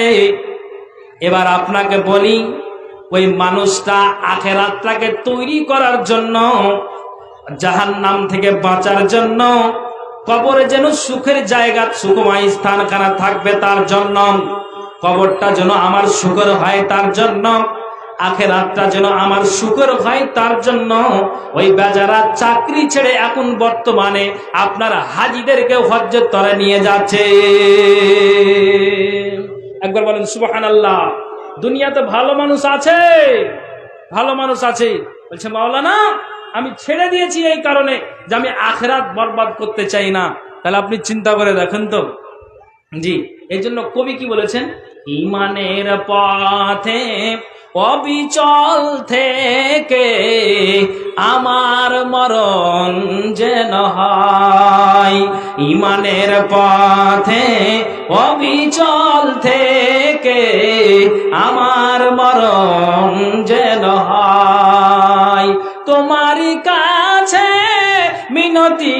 এবার আপনাকে বলি, ওই মানুষটা আখিরাতটাকে তৈরি করার জন্য, জাহান্নাম থেকে বাঁচার জন্য, কবরে যেন সুখের জায়গা, সুখময় স্থানখানা থাকবে তার জন্য, কবরটা যেন আমার সুখের হয় তার জন্য, আখিরাতটা যেন আমার সুখের হয় তার জন্য, ওই বেচারা চাকরি ছেড়ে এখন বর্তমানে আপনার হাজীদেরকে হজ্জের তরে নিয়ে যাচ্ছে। একবার বলেন সুবহানাল্লাহ। দুনিয়াতে ভালো মানুষ আছে, ভালো মানুষ আছে। বলছে মাওলানা আমি ছেড়ে দিয়েছি এই কারণে যে আমি আখিরাত বরবাদ করতে চাই না। তাহলে আপনি চিন্তা করে দেখেন তো। জি, এই জন্য কবি কি বলেছেন? ঈমানের পথে অবিচল থেকে আমার মরণ যেন হয়, ঈমানের পথে অবিচল থেকে আমার মরণ যেন হয়। তোমারই কাছে মিনতি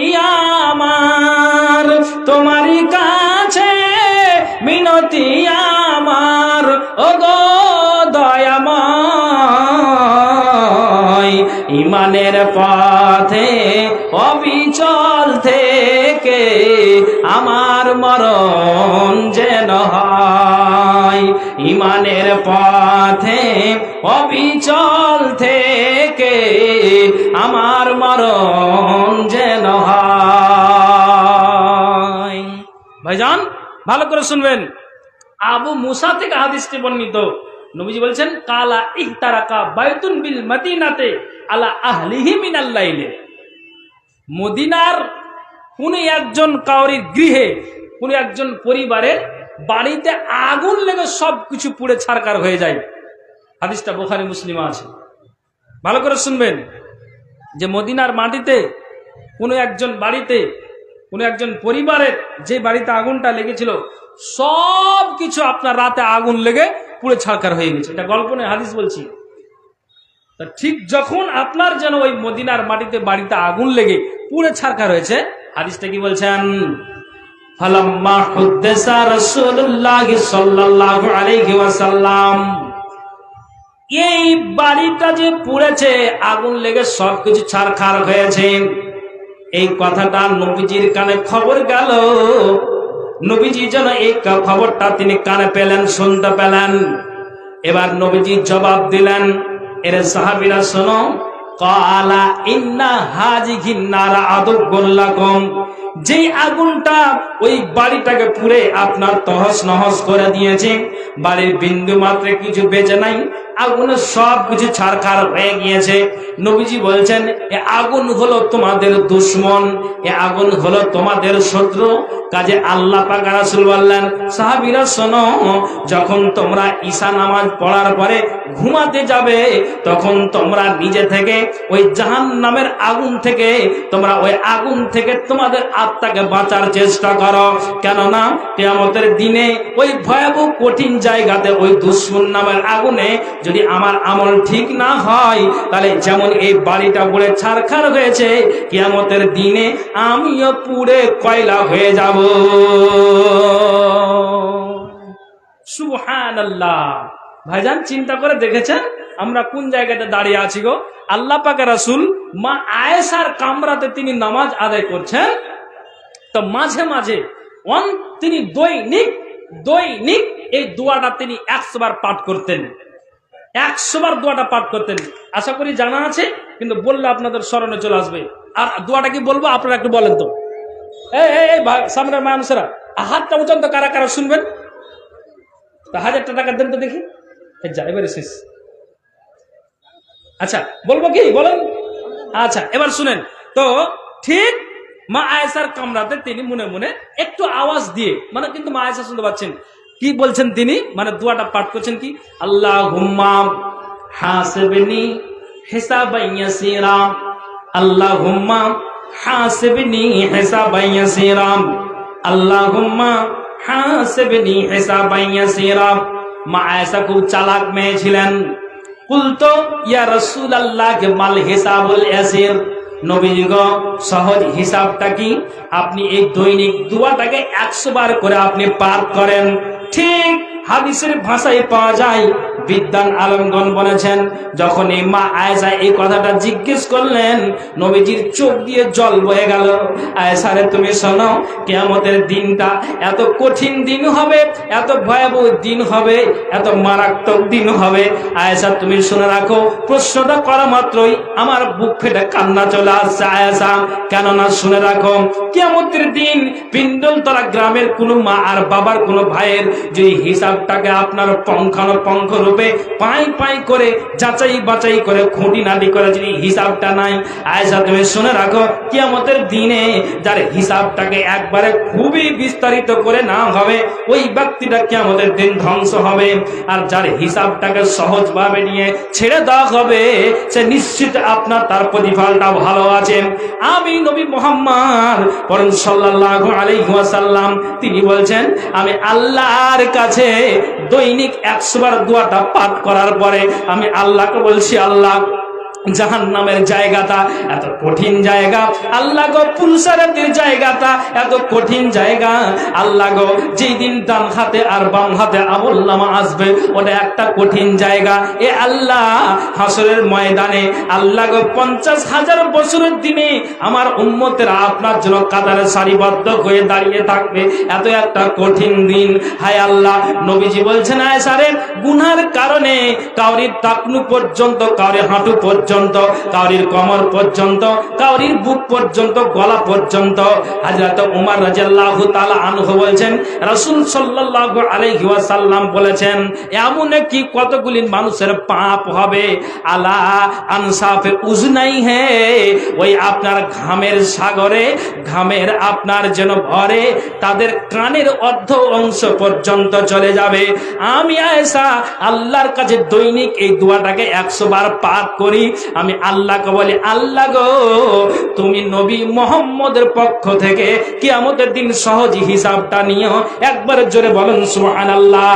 আমার, তোমারই কাছে মিনতি আমার, ওগো দয়াময়, ঈমানের পথে অবিচল থেকে আমার মরণ যেন হয়, ঈমানের পথে অবিচল থেকে আমার মরণ যেন হয়। ভাইজান ভালো করে শুনবেন, আবু মুসা থেকে হাদিসটি বর্ণিত। নবীজি বলছেন কালা ইহতারাকা বাইতুন বিল মদিনাতে আলা আহলিহি মিনাল লাইলে। মদিনার কোন একজন কাউরির গৃহে, কোন একজন পরিবারের বাড়িতে আগুন লেগে সবকিছু পুড়ে ছারখার হয়ে যায়। হাদিসটা বুখারী মুসলিমে আছে। ভালো করে শুনবেন, যে মদিনার মাটিতে কোনো একজন বাড়িতে, কোনো একজন পরিবারের যে বাড়িতে আগুনটা লেগেছিল সব কিছু আপনার রাতে আগুন লেগে পুড়ে ছারখার হয়ে গেছে। এটা গল্প নয়, হাদিস বলছি। তা ঠিক যখন আপনার যেন ওই মদিনার মাটিতে বাড়িতে আগুন লেগে পুড়ে ছারখার হয়েছে, হাদিসটা কি বলছেন? ফালাম্মা হুদ্দিসা রাসূলুল্লাহ সাল্লাল্লাহু আলাইহি ওয়াসাল্লাম, এই বাড়িটা যে পুড়েছে, আগুন লেগে সবকিছু ছারখার হয়েছে, এই কথাটা নবীজির কানে খবর গেল। নবীজি যেন এই খবরটা তিনি কানে পেলেন, শুনতে পেলেন। এবার নবীজি জবাব দিলেন, এরে সাহাবীরা শোনো, ক্বালা ইন্না হাযিহিন নারা আদুব্বুল লাকুম, যেই আগুনটা ওই বাড়িটাকে পুড়ে আপনার তহস নহস করে দিয়েছে, বাড়ির বিন্দু মাত্র কিছু বেঁচে নাই, আগুনে সব কিছু ছারখার হয়ে গিয়েছে। নবীজি বলছেন এ আগুন হলো তোমাদের দুশমন, এ আগুন হলো তোমাদের শত্রু। কাজে আল্লাহ পাক রাসূল বললেন, সাহাবীরা শোনো, যখন তোমরা ঈশা নামাজ পড়ার পরে ঘুমাতে যাবে, তখন তোমরা নিজে থেকে ওই জাহান্নামের আগুন থেকে, তোমরা ওই আগুন থেকে তোমাদের আত্মাকে বাঁচার চেষ্টা করো। কেননা কিয়ামতের দিনে ওই ভয়াবহ কঠিন জায়গাতে ওই দুশমন নামের আগুনে যদি আমার আমল ঠিক না হয়, তাহলে যেমন এই বাড়িটা পুড়ে ছারখার হয়েছে, কিয়ামতের দিনে আমিও পুড়ে কয়লা হয়ে যাব। সুবহানাল্লাহ। ভাইজান চিন্তা করে দেখেছেন আমরা কোন জায়গাতে দাঁড়িয়ে আছি গো? আল্লাহ পাকের রাসূল মা আয়েশার কামরাতে তিনি নামাজ আদায় করছেন, তো মাঝে মাঝে তিনি দৈনিক এই দোয়াটা তিনি 100 বার পাঠ করতেন, 100 বার দোয়াটা পাঠ করতেন। আশা করি জানা আছে, কিন্তু বললে আপনাদের স্মরণে চলে আসবে। আর দোয়াটা কি বলবো আপনারা একটু বলেন তো। এই সামনের মানুষেরা হাতটা উঁচান তো, কারা কারা শুনবেন? তা 1000 টাকা দেন তো দেখি। যা এবারে শেষ। আচ্ছা বলবো কি বলেন? আচ্ছা এবার শুনেন তো। ঠিক মা আয়েশার কামরাতে তিনি মনে মনে একটু আওয়াজ দিয়ে, মানে কিন্তু মা আয়েশা শুনতে পাচ্ছেন, কি বলছেন তিনি, মানে দোয়াটা পাঠ করছেন কি, আল্লাহুম্মা হাসিবনি হিসাবান ইয়াসীরা, আল্লাহুম্মা হাসিবনি হিসাবান ইয়াসীরা, আল্লাহুম্মা হাসিবনি হিসাবান ইয়াসীরা। মা আয়েশা খুব চালাক মেয়ে ছিলেন। কুলতো ইয়া রাসূলুল্লাহ কে মাল হিসাবুল ইয়াসির, নবীজি গো সহজ হিসাবটা কি? আপনি এই দৈনিক দোয়াটাকে 100 বার করে আপনি পাঠ করেন। ঠিক হাদিসের ভাষায় পাওয়া যায়, বিদ্বান আলমগণ বলেছেন, যখন এই মা আয়েশা এই কথাটা জিজ্ঞেস করলেন, নবীজির চোখ দিয়ে জল বয়ে গেল। আয়েশা রে, তুমি শোনো, কিয়ামতের দিনটা এত কঠিন দিন হবে, এত ভয়াবহ দিন হবে, এত মারাত্মক দিন হবে। আয়েশা তুমি শুনে রাখো, প্রশ্নটা করা মাত্রই আমার বুক ফেটে কান্না চলে আসছে। আয়েশা, কেননা শুনে রাখো, কিয়ামতের দিন পিণ্ডলতলা গ্রামের কোনো মা আর বাবার কোনো ভাইয়ের যে হিসাবটাকে আপনার পঙ্খানুপঙ্খ রূপে পাই পাই করে যাচাই বাছাই করে খুঁটিনাটি করে যদি হিসাবটা নাই, আয়েশা তুমি শুনে রাখো, কিয়ামতের দিনে যার হিসাবটাকে একবারে খুবই বিস্তারিত করে না হবে, ওই ব্যক্তিটা কিয়ামতের দিন ধ্বংস হবে। আর যার হিসাবটাকে সহজভাবে নিয়ে ছেড়ে দেওয়া হবে, সে নিশ্চিত আপনার তার প্রতিফলটা ভালো আছে। আমি নবী মুহাম্মদ সাল্লাল্লাহু আলাইহি ওয়াসাল্লাম তিনি বলছেন, আমি আল্লাহর কাছে দৈনিক 100 বার দোয়াটা পাঠ করার পরে আমি আল্লাহকে বলছি, আল্লাহ জাহান্নামের জায়গাটা এত কঠিন জায়গা, আল্লাহ গো পুরুষারের জায়গাটা এত কঠিন জায়গা, আল্লাহ গো যেই দিন ডান হাতে আর বাম হাতে আমলনামা আসবে ওটা একটা কঠিন জায়গা। এ আল্লাহ, হাসরের ময়দানে আল্লাহ গো 50,000 বছরের দিনে আমার উম্মতেরা আপনার জন্য কাতারে সারিবদ্ধ হয়ে দাঁড়িয়ে থাকবে, এত একটা কঠিন দিন। হায় আল্লাহ, নবীজি বলছেন, আয়েশা রে, গুনার কারণে কাউরির টাকনু পর্যন্ত, কাউরির হাঁটু পর্যন্ত, কাউরির কোমর পর্যন্ত, কাউরির বুক পর্যন্ত, গলা পর্যন্ত। হযরত ওমর রাদিয়াল্লাহু তাআলা আনহু বলেন, রাসূল সাল্লাল্লাহু আলাইহি ওয়াসাল্লাম বলেছেন, এমন কি কতগুলি মানুষের পাপ হবে, আলা আনসাফে উজনাই হে, ওই আপনার ঘামের সাগরে, ঘামের আপনার যেন ভরে তাদের কানের অর্ধ অংশ পর্যন্ত চলে যাবে। আমি আয়েশা আল্লাহর কাছে দৈনিক এই দোয়াটাকে 100 বার পাঠ করি। আমি আল্লাহকে বলি, আল্লাহ গো, তুমি নবী মুহাম্মদের পক্ষ থেকে কিয়ামতের দিন সহজ হিসাবটা নিও। একবার জোরে বলেন সুবহানাল্লাহ।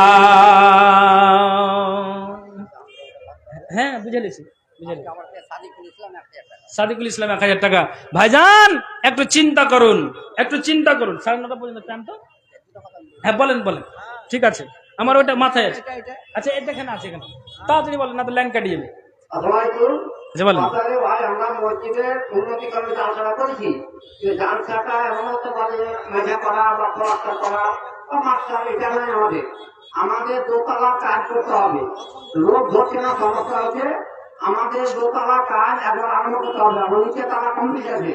হ্যাঁ, বুঝে নিছি। সাদিকুল ইসলাম 1000 টাকা। ভাইজান একটু চিন্তা করুন, একটু চিন্তা করুন। 9:30 পর্যন্ত টাইম তো? হ্যাঁ, বলেন বলেন। ঠিক আছে, আমার ওইটা মাথায় আছে। আচ্ছা, এটা এখানে আছে, এখানে তাড়াতাড়ি বলেন, না তো লাইন কাটিয়ে যাবে। আমরা মসজিদের উন্নতিকরণে আলোচনা করেছি যে জাল ছাটা এমন হতে পারে, মেঝে করা বা প্লাস্টার করা বা মাস্টার, এটা নয়। আমাদের দোতলা কাজ করতে হবে। লোক ধরছে না, সমস্যা হচ্ছে। আমাদের দোতলা কাজ একবার আরম্ভ করতে হবে, আর নিচে তালা কমপ্লিট আছে।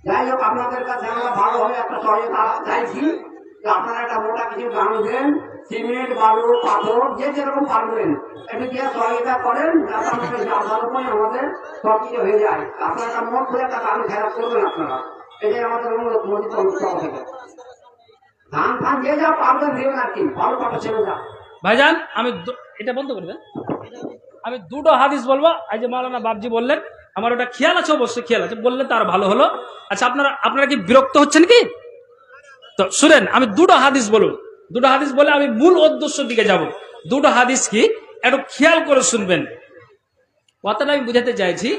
যাই হোক, আপনাদের কাছে আমরা ভালোভাবে একটা সহায়তা চাইছি যে আপনারা একটা মোটা কিছু দাম দেন, সিমেন্ট, বালু, পাথর, যে যেরকম পারবেন একটু দিয়ে সহায়তা করেন, যাতে আমাদের যাওয়ার উপরে আমাদের সব কিছু হয়ে যায়। আপনারা একটা মত করে একটা দাম খেয়াল করবেন আপনারা, এটাই আমাদের অনুরোধ মসজিদ কমিটির থেকে। ধান ফান যে যা পারবেন দেবেন আর কি, ভালো পাঠা ছেড়ে যা। ভাইজান আমি এটা বন্ধ করবেন, আমি দুটো হাদিস বলবো। আজ যে মাওলানা বাবজি বললেন, আমার ওটা খেয়াল আছে, অবশ্যই খেয়াল আছে, বললে তার ভালো হলো। আচ্ছা, আপনারা কি বিরক্ত হচ্ছেন কি? তো শুনেন, আমি দুটো হাদিস বলবো, দুটো হাদিস বলে আমি মূল উদ্দেশ্য দিকে যাব। দুটো হাদিস কি একটু খেয়াল করে শুনবেন। কথাটা আমি বুঝাতে চাইছি,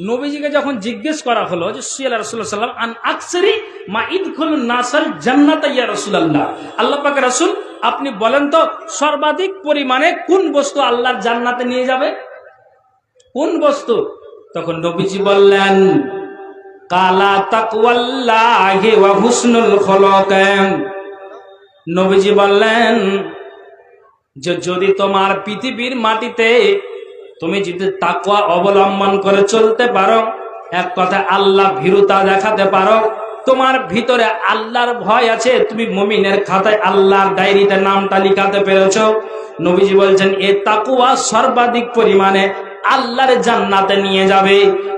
নবীজিকে যখন জিজ্ঞেস করা হলো যে রাসূলুল্লাহ সাল্লাল্লাহু আলাইহি ওয়াসাল্লাম আন আকসারি মা ইদখুলুন নাসাল জান্নাত ইয়া রাসূলুল্লাহ, আল্লাহ পাকের রাসূল আপনি বলেন তো সর্বাধিক পরিমাণে কোন বস্তু আল্লাহর জান্নাতে নিয়ে যাবে, কোন বস্তু? তখন নবীজি বললেন, কালা তাকওয়াল্লাহি ওয়া হুসনুল খুলুক। নবীজি বললেন যে যদি তোমার পৃথিবীর মাটিতে তুমি যদি তাকওয়া অবলম্বন করে চলতে পারো, এক কথা আল্লাহ ভীরুতা দেখাতে পারো, তোমার ভিতরে আল্লাহর ভয় আছে, তুমি মুমিনের খাতায় আল্লাহর ডায়েরিতে নামটা লিখাতে পেরেছো, নবীজি বলছেন এ তাকওয়া সর্বাধিক পরিমাণে আল্লাহর জান্নাতে নিয়ে যাবে।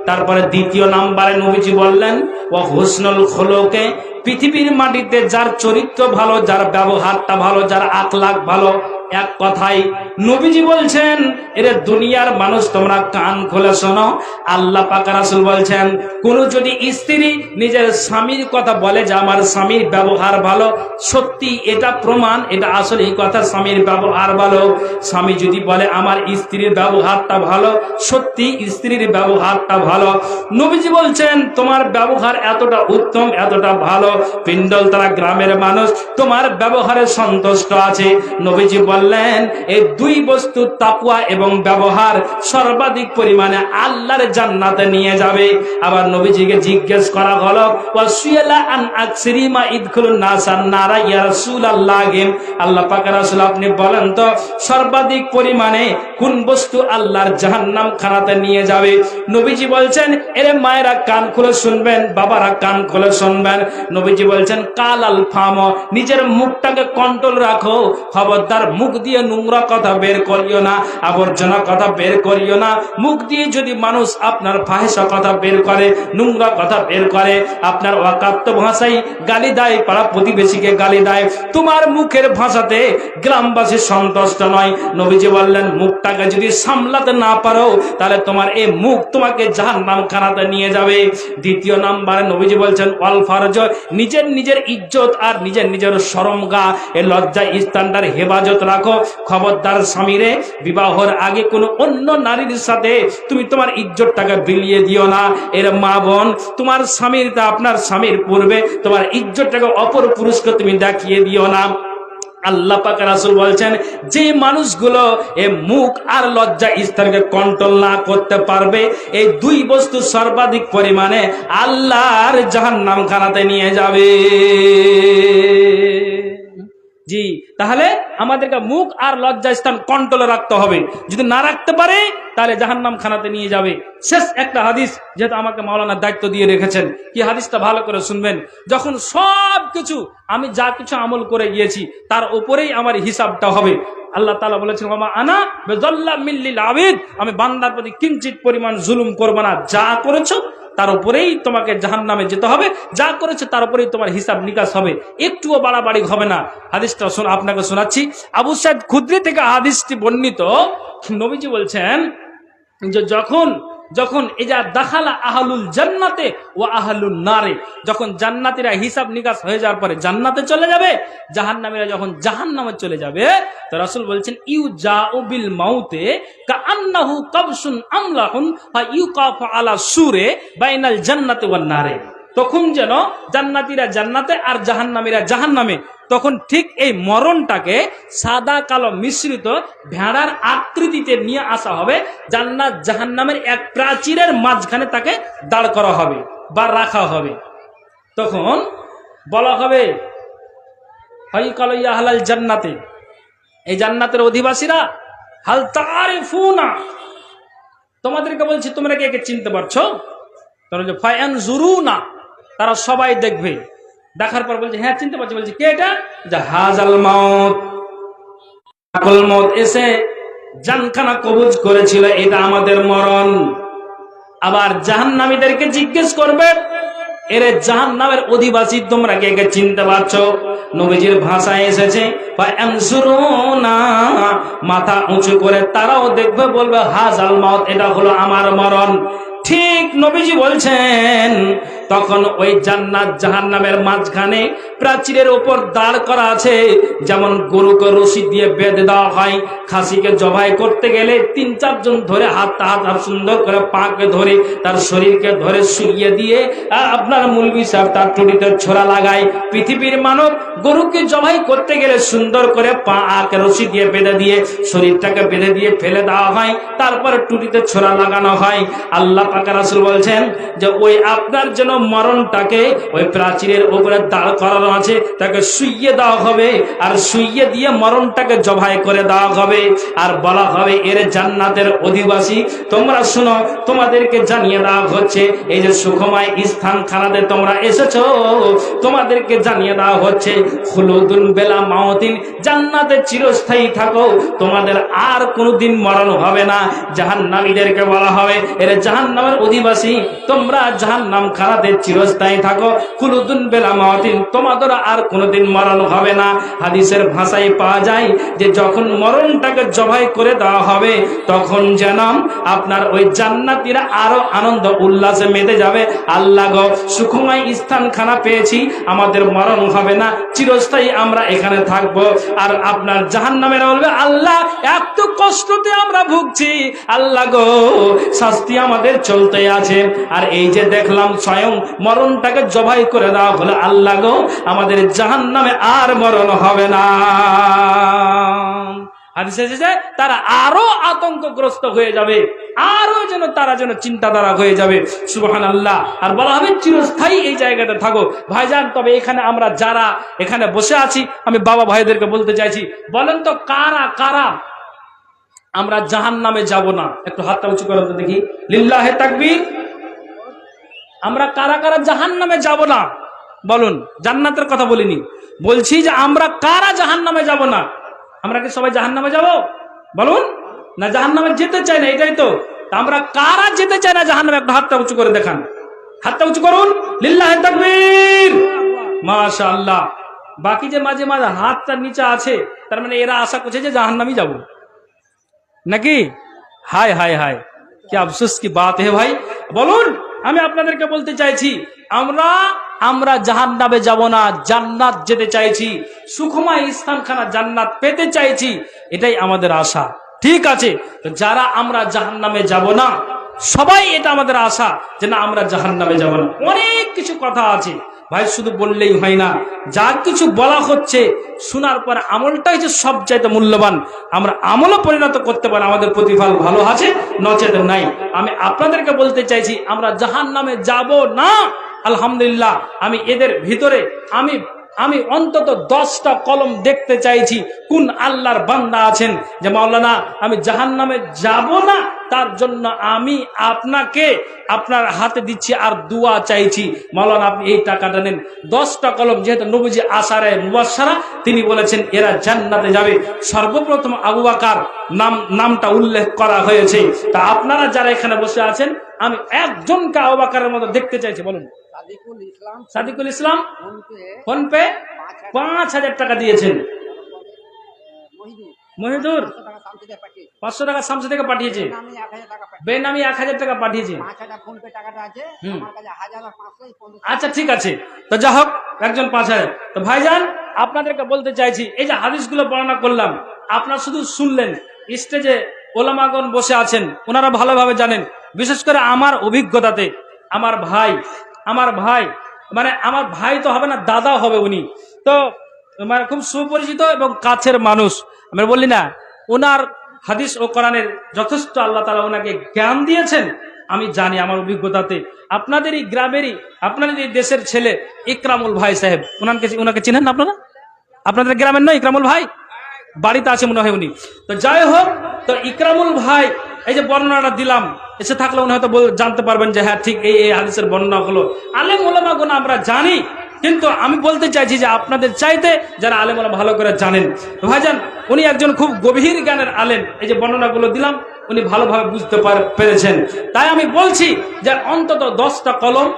তারপরে দ্বিতীয় নাম্বারে নবীজি বললেন ওয়া হুসনুল খুলুকে, পৃথিবীর মাটিতে যার চরিত্র ভালো, যার ব্যবহারটা ভালো, যার আখলাক ভালো, এক কথায় নবীজি বলছেন, এরে দুনিয়ার মানুষ তোমরা কান খুলে শোনো। আল্লাহ পাক রাসূল বলছেন, কোন যদি স্ত্রী নিজের স্বামীর কথা বলে যে আমার স্বামীর ব্যবহার ভালো, সত্যি এটা প্রমাণ, এটা আসলে এই কথা, স্বামীর ব্যবহার ভালো। স্বামী যদি বলে আমার স্ত্রীর ব্যবহারটা ভালো, সত্যি স্ত্রীর ব্যবহারটা ভালো। নবীজি বলছেন তোমার ব্যবহার এতটা উত্তম, এতটা ভালো, পিণ্ডলতলা গ্রামের মানুষ তোমার ব্যবহারে সন্তুষ্ট আছে। নবীজি বললেন এই দুই বস্তু, তাকওয়া এবং ব্যবহার, সর্বাধিক পরিমাণে আল্লাহর জান্নাতে নিয়ে যাবে। আবার নবীজিকে জিজ্ঞেস করা হলো, ওয়াসিয়ালা আন আকসিরিমা ইদখুলুন নাসান নারা ইয়া রাসূলুল্লাহ, আল্লাহ পাক রাসূল আপনি বলেন তো সর্বাধিক পরিমাণে কোন বস্তু আল্লাহর জাহান্নাম খানাতে নিয়ে যাবে? নবীজি বলছেন, এরে মায়েরা কান খুলে শুনবেন, বাবারা কান খুলে শুনবেন। নবীজি বলছেন কালাল ফাম, নিজের মুখটাকে কন্ট্রোল রাখো, খবরদার মুখ দিয়ে নোংরা কথা বের করিও না, আবর্জনা কথা বের করিও না। মুখ দিয়ে যদি মানুষ আপনার ফাহিশা কথা বের করে, নোংরা কথা বের করে, আপনার ওয়াকাত্ত ভাষায় গালি দেয়, পাড়া প্রতিবেশীকে গালি দেয়, তোমার মুখের ভাষাতে গ্রামবাসী সন্তুষ্ট নয়। নবীজি বললেন মুখটাকে যদি সামলাতে না পারো তাহলে তোমার এই মুখ তোমাকে জাহান্নাম খানাতে নিয়ে যাবে। দ্বিতীয় নাম্বারে নবীজি বলছেন ওয়াল ফারজ, নিজের ইজ্জত আর নিজের শরমগা, এই লজ্জা স্থানটার হেফাজত রাখো। খবরদার স্বামীরে বিবাহের আগে কোনো অন্য নারীর সাথে তুমি তোমার ইজ্জতটাকে বিলিয়ে দিও না। এর মা বোন, তোমার স্বামীর তা আপনার স্বামীর পূর্বে তোমার ইজ্জতটাকে অপর পুরুষকে তুমি দেখিয়ে দিও না। আল্লাহ পাক রাসূল বলছেন যে মানুষগুলো এই মুখ আর লজ্জা স্থানকে কন্ট্রোল না করতে পারবে, এই দুই বস্তু সর্বাধিক পরিমাণে আল্লাহর জাহান্নাম খানাতে নিয়ে যাবে। জি, তাহলে আমাদেরকে মুখ আর লজ্জা স্থান কন্ট্রোলে রাখতে হবে। যদি না রাখতে পারে তাহলে জাহান্নাম খানাতে নিয়ে যাবে। শেষ একটা হাদিস, যেহেতু আমাকে মাওলানার দায়িত্ব দিয়ে রেখেছেন, কি হাদিসটা ভালো করে শুনবেন। যখন সব কিছু আমি যা কিছু আমল করে গিয়েছি তার উপরেই আমার হিসাবটা হবে। আল্লাহ তাআলা বলেছেন ওমা আনা বিযাল্লামিল লিল আবিদ, আমি বান্দার প্রতি কিঞ্চিত পরিমাণ জুলুম করব না, যা করেছো তার উপরেই তোমাকে জাহান্নামে যেতে হবে, যা করেছে তার উপরেই তোমার হিসাব নিকাশ হবে, একটুও বাড়াবাড়ি হবে না। হাদিসটা আপনাকে শোনাচ্ছি, আবু সাঈদ খুদরি থেকে হাদিসটি বর্ণিত। নবীজি বলছেন যে যখন এজা দাখালা আহলুল জান্নাতে ও আহলুন নারে, যখন জান্নাতীরা হিসাব নিকাশ হয়ে যাওয়ার পরে জান্নাতে চলে যাবে, জাহান্নামীরা যখন জাহান্নামে চলে যাবে, তো রাসূল বলছেন ইউজাউ বিল মাউতে কাআন্নাহু কাবসুন আমলাহুন ফা ইউকাফু আলা সুরে বাইনাল জান্নাতি ওয়ান নারে। তখন যেন জান্নাতীরা জান্নাতে আর জাহান্নামীরা জাহান্নামে, তখন ঠিক এই মরণটাকে সাদা কালো মিশ্রিত ভেড়ার আকৃতিতে নিয়ে আসা হবে, জান্নাত জাহান্নামের এক প্রাচীরের মাঝখানে তাকে দাঁড় করা হবে বা রাখা হবে। তখন বলা হবে হাইকাল ইয়া আহলাল জান্নাতে, এই জান্নাতের অধিবাসীরা, হাল তারিফুনা, তোমাদেরকে বলছি তোমরা কি একে চিনতে পারছো? তোমরা যে ফায়ানজুরুনা, তারা সবাই দেখবে, দেখার পর বলছে হ্যাঁ চিনতে পারছি। বলছে কে এটা? জাহাজাল মাউত, আকল মত এসে জানখানা কবজ করেছিল, এটা আমাদের মরণ। আবার জাহান্নামীদেরকে জিজ্ঞেস করবে, এর জাহান্নামের অধিবাসী তোমরা কে কে চিনতে পারছো? নবীজির ভাষায় এসেছে ফায়ানজুরুনা, মাথা উঁচু করে তারাও দেখবে, বলবে হাজাল মাউত, এটা হলো আমার মরণ। ঠিক নবীজি বলছেন তখন ওই জান্নাত জাহান্নামের মাঝখানে প্রাচীরের উপর দাঁড় করা আছে, যেমন গরুকে রশি দিয়ে বেঁধে দেওয়া হয়, খাসিকে জবাই করতে গেলে ৩-৪ জন ধরে হাত সুন্দর করে পাকে ধরে তার শরীরকে ধরে শুইয়ে দিয়ে আপনার মুলবি সাহেব তার টুটিতে ছোড়া লাগায়। পৃথিবীর মানব গরুকে জবাই করতে গেলে সুন্দর করে পা আকে রশি দিয়ে বেঁধে দিয়ে শরীরটাকে বেঁধে দিয়ে ফেলে দেওয়া হয়, তারপরে টুটিতে ছোড়া লাগানো হয়। আল্লাহ পাক রাসূল বলছেন যে ওই আপনার জন্য মরণটাকে ওই প্রাচীরের উপরে দাঁড় করানো আছে, তাকে শুইয়ে দেওয়া হবে, আর শুইয়ে দিয়ে মরণটাকে জবাই করে দেওয়া হবে। হবে আর বলা হবে এর জান্নাতের অধিবাসী। তোমরা শুনো, তোমাদেরকে জানিয়ে দেওয়া হচ্ছে এই যে সুখময় স্থানখানাতে তোমরা এসেছো, তোমাদেরকে জানিয়ে দেওয়া হচ্ছে খুলুদুন বেলা মাউতিন, জান্নাতে চিরস্থায়ী থাকো, তোমাদের আর কোনোদিন মরণ হবে না। জাহান্নামীদেরকে বলা হবে এর জাহান্নামের অধিবাসী, তোমরা জাহান্নাম খানাতে চিরস্থায়ী থাকো, খুলুদুন বেলা মাউতিন, তোমাদের আর কোনোদিন মরণ হবে না। হাদিসের ভাষায় পাওয়া যায় যে যখন মরণটাকে জবাই করে দেওয়া হবে তখন যেন আপনার ওই জান্নাতীরা আরো আনন্দ উল্লাসে মেতে যাবে। আল্লাহ গো, সুখময় স্থানখানা পেয়েছি, আমাদের মরণ হবে না, চিরস্থায়ী আমরা এখানে থাকবো। আর আপনার জাহান্নামেরা বলবে আল্লাহ এত কষ্টতে আমরা ভুগছি, আল্লাহ গো শাস্তি আমাদের চলতে আছে। আর এই যে দেখলাম স্বয়ং মরণটাকে জবাই করে দেওয়া হলো, আল্লাহ গো আমাদের জাহান্নামে আর মরণ হবে না। হাদিসে এসেছে তারা আরো আতঙ্কগ্রস্ত হয়ে যাবে, আরো যেন তারা যেন চিন্তাধারা হয়ে যাবে। সুবহানাল্লাহ। আর বলা হবে চিরস্থায়ী এই জায়গাতে থাকো। ভাইজান, তবে এখানে আমরা যারা এখানে বসে আছি, আমি বাবা ভাইদেরকে বলতে চাইছি, বলেন তো কারা কারা আমরা জাহান্নামে যাব না? একটু হাতটা উঁচু করেন তো দেখি, লিল্লাহে তাকবীর। আমরা কারা কারা জাহান্নামে যাব না বলুন? জান্নাতের কথা বলিনি, বলছি যে আমরা কারা জাহান্নামে যাব না। আমরা কি সবাই জাহান্নামে যাব বলুন? না জাহান্নামে যেতে চাই না, এটাই তো। আমরা কারা যেতে চাই না জাহান্নামে? একটা হাতটা উঁচু করে দেখান, হাতটা উঁচু করুন, লিল্লাহে তাকবীর, মাশাআল্লাহ। বাকি যে মাঝে মাঝে হাতটা নিচে আছে, তার মানে এরা আশা করছে যে জাহান্নামে যাব নাকি? হায় হায় হায়, কি আফসোস কি বাত হে ভাই। বলুন, আমি আপনাদেরকে বলতে চাইছি আমরা জাহান্নামে যাব না, জান্নাত যেতে চাইছি, সুখময় স্থানখানা জান্নাত পেতে চাইছি, এটাই আমাদের আশা। ঠিক আছে, তো যারা আমরা জাহান্নামে যাব না, সবাই এটা আমাদের আশা যে না আমরা জাহান্নামে যাব না। অনেক কিছু কথা আছে ভাই, শুধু বললেই হয় না, যা কিছু বলা হচ্ছে শোনার পর আমলটাই যে সবচাইতে মূল্যবান। আমরা আমলও পরিণত করতে পারি, আমাদের প্রতিফল ভালো আছে, নচেত নাই। আমি আপনাদেরকে বলতে চাইছি আমরা জাহান্নামে যাব না। আলহামদুলিল্লাহ, আমি এদের ভিতরে আমি অন্তত 10টা কলম দেখতে চাইছি। কোন আল্লাহর বান্দা আছেন যে মাওলানা আমি জাহান্নামে যাব না, তার জন্য আমি আপনাকে আপনার হাতে দিচ্ছি আর দোয়া চাইছি, মাওলানা আপনি এই টাকাটা নেন। 10টা কলম, যেহেতু নবীজি আশারে মুবাশশারা, তিনি বলেছেন এরা জান্নাতে যাবে। সর্বপ্রথম আবু বকর নামটা উল্লেখ করা হয়েছে। তা আপনারা যারা এখানে বসে আছেন, আমি একজনকে আবু বকরের মতো দেখতে চাইছি। বলুন। সাদিকুল ইসলাম ফোনপে 5,000 টাকা দিয়েছেন। মহিদুর 500 টাকা শামসি থেকে পাঠিয়েছে। বেনামি 1000 টাকা পাঠিয়েছে। আচ্ছা ঠিক আছে, তো যা হোক, একজন 5000। তো ভাইজান, আপনাদেরকে বলতে চাইছি, এই যে হাদিসগুলো বর্ণনা করলাম, আপনারা শুধু শুনলেন। স্টেজে ওলামাগণ বসে আছেন, ওনারা ভালোভাবে জানেন, বিশেষ করে আমার অভিজ্ঞতাতে। আমার ভাই মানে আমার ভাই তো হবে না, দাদা হবে উনি, তো মানে খুব সুপরিচিত এবং কাছের মানুষ। আমি বললি না, ওনার হাদিস ও কোরআনের যথেষ্ট আল্লাহ তাআলা ওনাকে জ্ঞান দিয়েছেন। আমি জানি আমার অভিজ্ঞতাতে, আপনাদেরই গ্রামেরই, আপনাদের দেশের ছেলে ইকরামুল ভাই সাহেব, ওনাকে চিনেন না আপনারা? আপনাদের গ্রামের নয় ইকরামুল ভাই? বাড়িতে আছে মনে হয় উনি। তো যাই হোক, তো ইকরামুল ভাই এই যে বর্ণনাটা দিলাম, এসে থাকলে উনি হয়তো জানতে পারবেন যে হ্যাঁ ঠিক এই হাদিসের বর্ণনা হলো। আলেম ওলামাগণ আমরা জানি, কিন্তু আমি বলতে চাইছি যে আপনাদের চাইতে যারা আলেম ওলামা ভালো করে জানেন। ভাইজান, উনি একজন খুব গভীর জ্ঞানের আলেম। এই যে বর্ণনাগুলো দিলাম, উনি ভালোভাবে বুঝতে পেরেছেন। তাই আমি বলছি যে অন্তত 10টা কলম,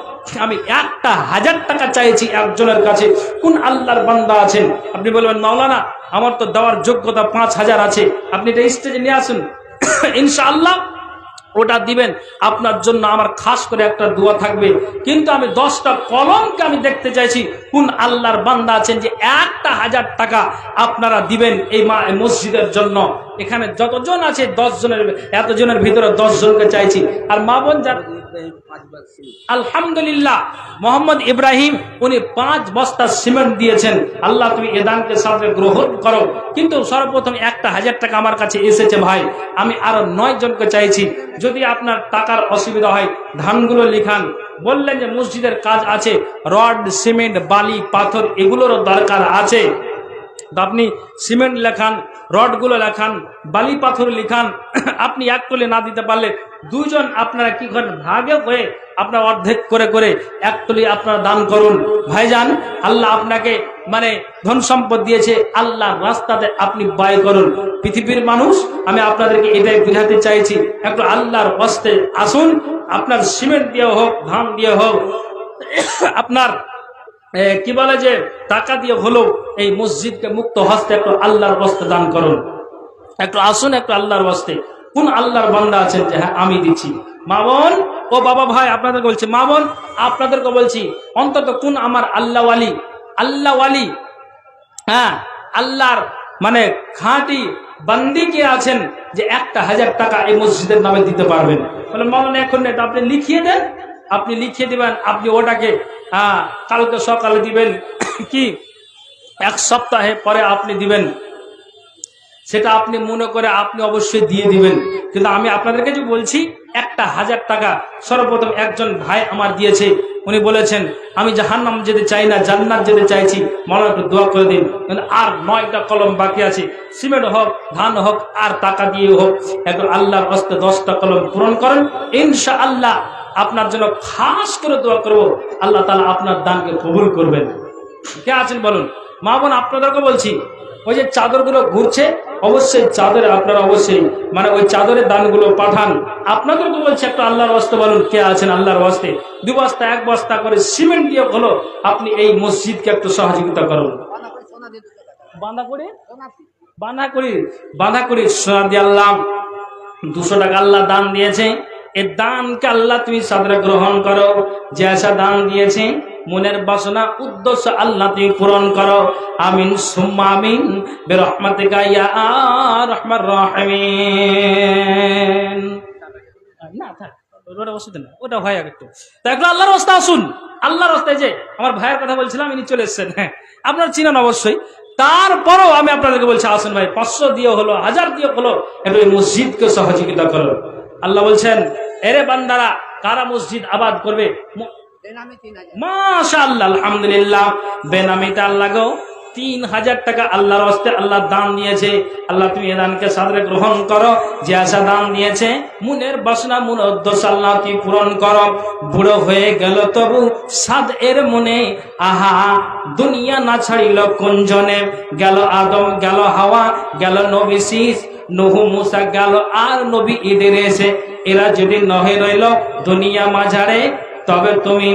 আমি 1000 টাকা চাইছি একজনের কাছে। কোন আল্লাহর বান্দা আছেন? আপনি বলবেন মাওলানা আমার তো দেওয়ার যোগ্যতা 5000 আছে, আপনি এটা স্টেজে নিয়ে আসুন, ইনশাআল্লাহ ওটা দিবেন। আপনার জন্য আমার খাস করে একটা দোয়া থাকবে। কিন্তু আমি 10টা কলমকে আমি দেখতে চাইছি, কোন আল্লাহর বান্দা আছেন যে 1000 টাকা আপনারা দিবেন এই মসজিদের জন্য। এখানে যতজন আছে 10 জনের, এতজনের ভিতরে 10 জনকে চাইছি। আর মা বোন যারা, আলহামদুলিল্লাহ, মোহাম্মদ ইব্রাহিম উনি 5 বস্তা সিমেন্ট দিয়েছেন। আল্লাহ তুমি এ দানকে সাথে গ্রহণ করো। কিন্তু সর্বপ্রথম 1000 টাকা আমার কাছে এসেছে ভাই, আমি আরো 9 জনকে চাইছি। যদি আপনার টাকার অসুবিধা হয় ধানগুলো লিখান। বললেন যে মসজিদের কাজ আছে, রড, সিমেন্ট, বালি, পাথর এগুলোরও দরকার আছে। তো আপনি সিমেন্ট লেখান, রডগুলো লেখান, বালি পাথর লিখান, আপনি এক টলি না দিতে পারলে দুইজন আপনারা কি করেন, ভাগে হয়ে আপনার অর্ধেক করে করে এক টলি আপনারা দান করুন। ভাইজান, আল্লাহ আপনাকে মানে ধন সম্পদ দিয়েছে, আল্লাহর রাস্তাতে আপনি ব্যয় করুন। পৃথিবীর মানুষ, আমি আপনাদেরকে এটাই বোঝাতে চাইছি, একটু আল্লাহর হস্তে আসুন। আপনার সিমেন্ট দিয়ে হোক, ধান দিয়ে হোক, আপনার কি বলে যে টাকা দিয়ে হলেও এই মসজিদকে মুক্ত হস্তে একটু আল্লাহর হস্তে দান করুন। একটু আসুন, একটু আল্লাহর হস্তে। কোন আল্লাহর বান্দা আছেন যে হ্যাঁ আমি দিচ্ছি? মা বোন ও বাবা ভাই আপনাদেরকে বলছি, মা বোন আপনাদেরকে বলছি, অন্তত কোন আমার আল্লাহ ওয়ালি, আল্লাহ ওয়ালি, হ্যাঁ আল্লাহর মানে খাঁটি বান্দি কে আছেন যে 1000 টাকা এই মসজিদের নামে দিতে পারবেন? বলে মা বোন এখন এটা আপনি লিখিয়ে দেন, আপনি লিখিয়ে দিবেন, আপনি ওটাকে কালকে সকালে দিবেন কি 1 সপ্তাহে পরে আপনি দিবেন, সেটা আপনি মনে করে আপনি অবশ্যই দিয়ে দিবেন। কিন্তু আমি আপনাদেরকে যে বলছি 1000 টাকা সর্বপ্রথম একজন ভাই আমার দিয়েছে, উনি বলেছেন আমি জাহান্নাম যেতে চাই না, জান্নাত যেতে চাইছি, মনে একটু দোয়া করে দিন। আর 9টা কলম বাকি আছে, সিমেন্ট হোক, ধান হোক, আর টাকা দিয়ে হোক, একটু আল্লাহর হস্তে 10টা কলম পূরণ করেন, ইনশাআল্লাহ আপনার জন্য খাস করে দোয়া করব, আল্লাহ তাআলা আপনার দানকে কবুল করবেন। কে আছেন বলুন? মা বোন আপনাদেরকে বলছি, ওই যে চাদরগুলো ঘুরছে, অবশ্যই চাদরে আপনারা অবশ্যই মানে ওই চাদরের দানগুলো পাঠান। আপনাদেরকে বলছি একটু আল্লাহর ওয়াস্তে বলুন, কে আছেন আল্লাহর ওয়াস্তে 2 বস্তা 1 বস্তা করে সিমেন্ট দিয়ে হলো আপনি এই মসজিদকে একটু সহযোগিতা করুন। বাঁধা করি সোনা দিয়ে আল্লাহ 200 টাকা আল্লাহ দান দিয়েছে, এই দানকে আল্লাহ তুমি সাদরে গ্রহণ করো। যে আশা দান দিয়েছে, মনের বাসনা উদ্দেশ্য আল্লাহ তুমি পূরণ করো। আমিন সুম্মা আমিন বিরহমাতিকা ইয়া আরহামার রাহিমিন। না থাক, ওটা ওষুধ না, ওটা হয় একটু। তো একটু আল্লাহর রাস্তায় আসুন, আল্লাহর রাস্তায়। যে আমার ভাইয়ের কথা বলছিলাম, ইনি চলে এসেছেন, হ্যাঁ আপনারা চিনেন অবশ্যই। তারপরও আমি আপনাদেরকে বলছি, আসুন ভাই, 500 দিয়ে হলো, 1000 দিয়ে হলো, একটু এই মসজিদকে সহযোগিতা করো। আল্লাহ বলছেন, এরে বান্দারা, কারা মসজিদ আবাদ করবে? মাশাআল্লাহ, আলহামদুলিল্লাহ, বেনামিতে আল্লাহ গো 3000 টাকা আল্লাহর হস্তে আল্লাহ দান দিয়েছে। আল্লাহ তুমি এ দানকে সাদরে গ্রহণ করো। যে আশা দান দিয়েছে, মনের বাসনা মনের উদ্দেশ্য আল্লাহ তুমি পূরণ করো। বুড়ো হয়ে গেল তবু সাদ এর মনে, আহা দুনিয়া না ছাড়িল কোনজনে। গেল আদম, গেল হাওয়া, গেল নবী শীষ, নূহ, মুসা গেল, আর নবী ইদ্রিস। এরা যদি নহে রইল দুনিয়া মাঝারে, তবে তুমি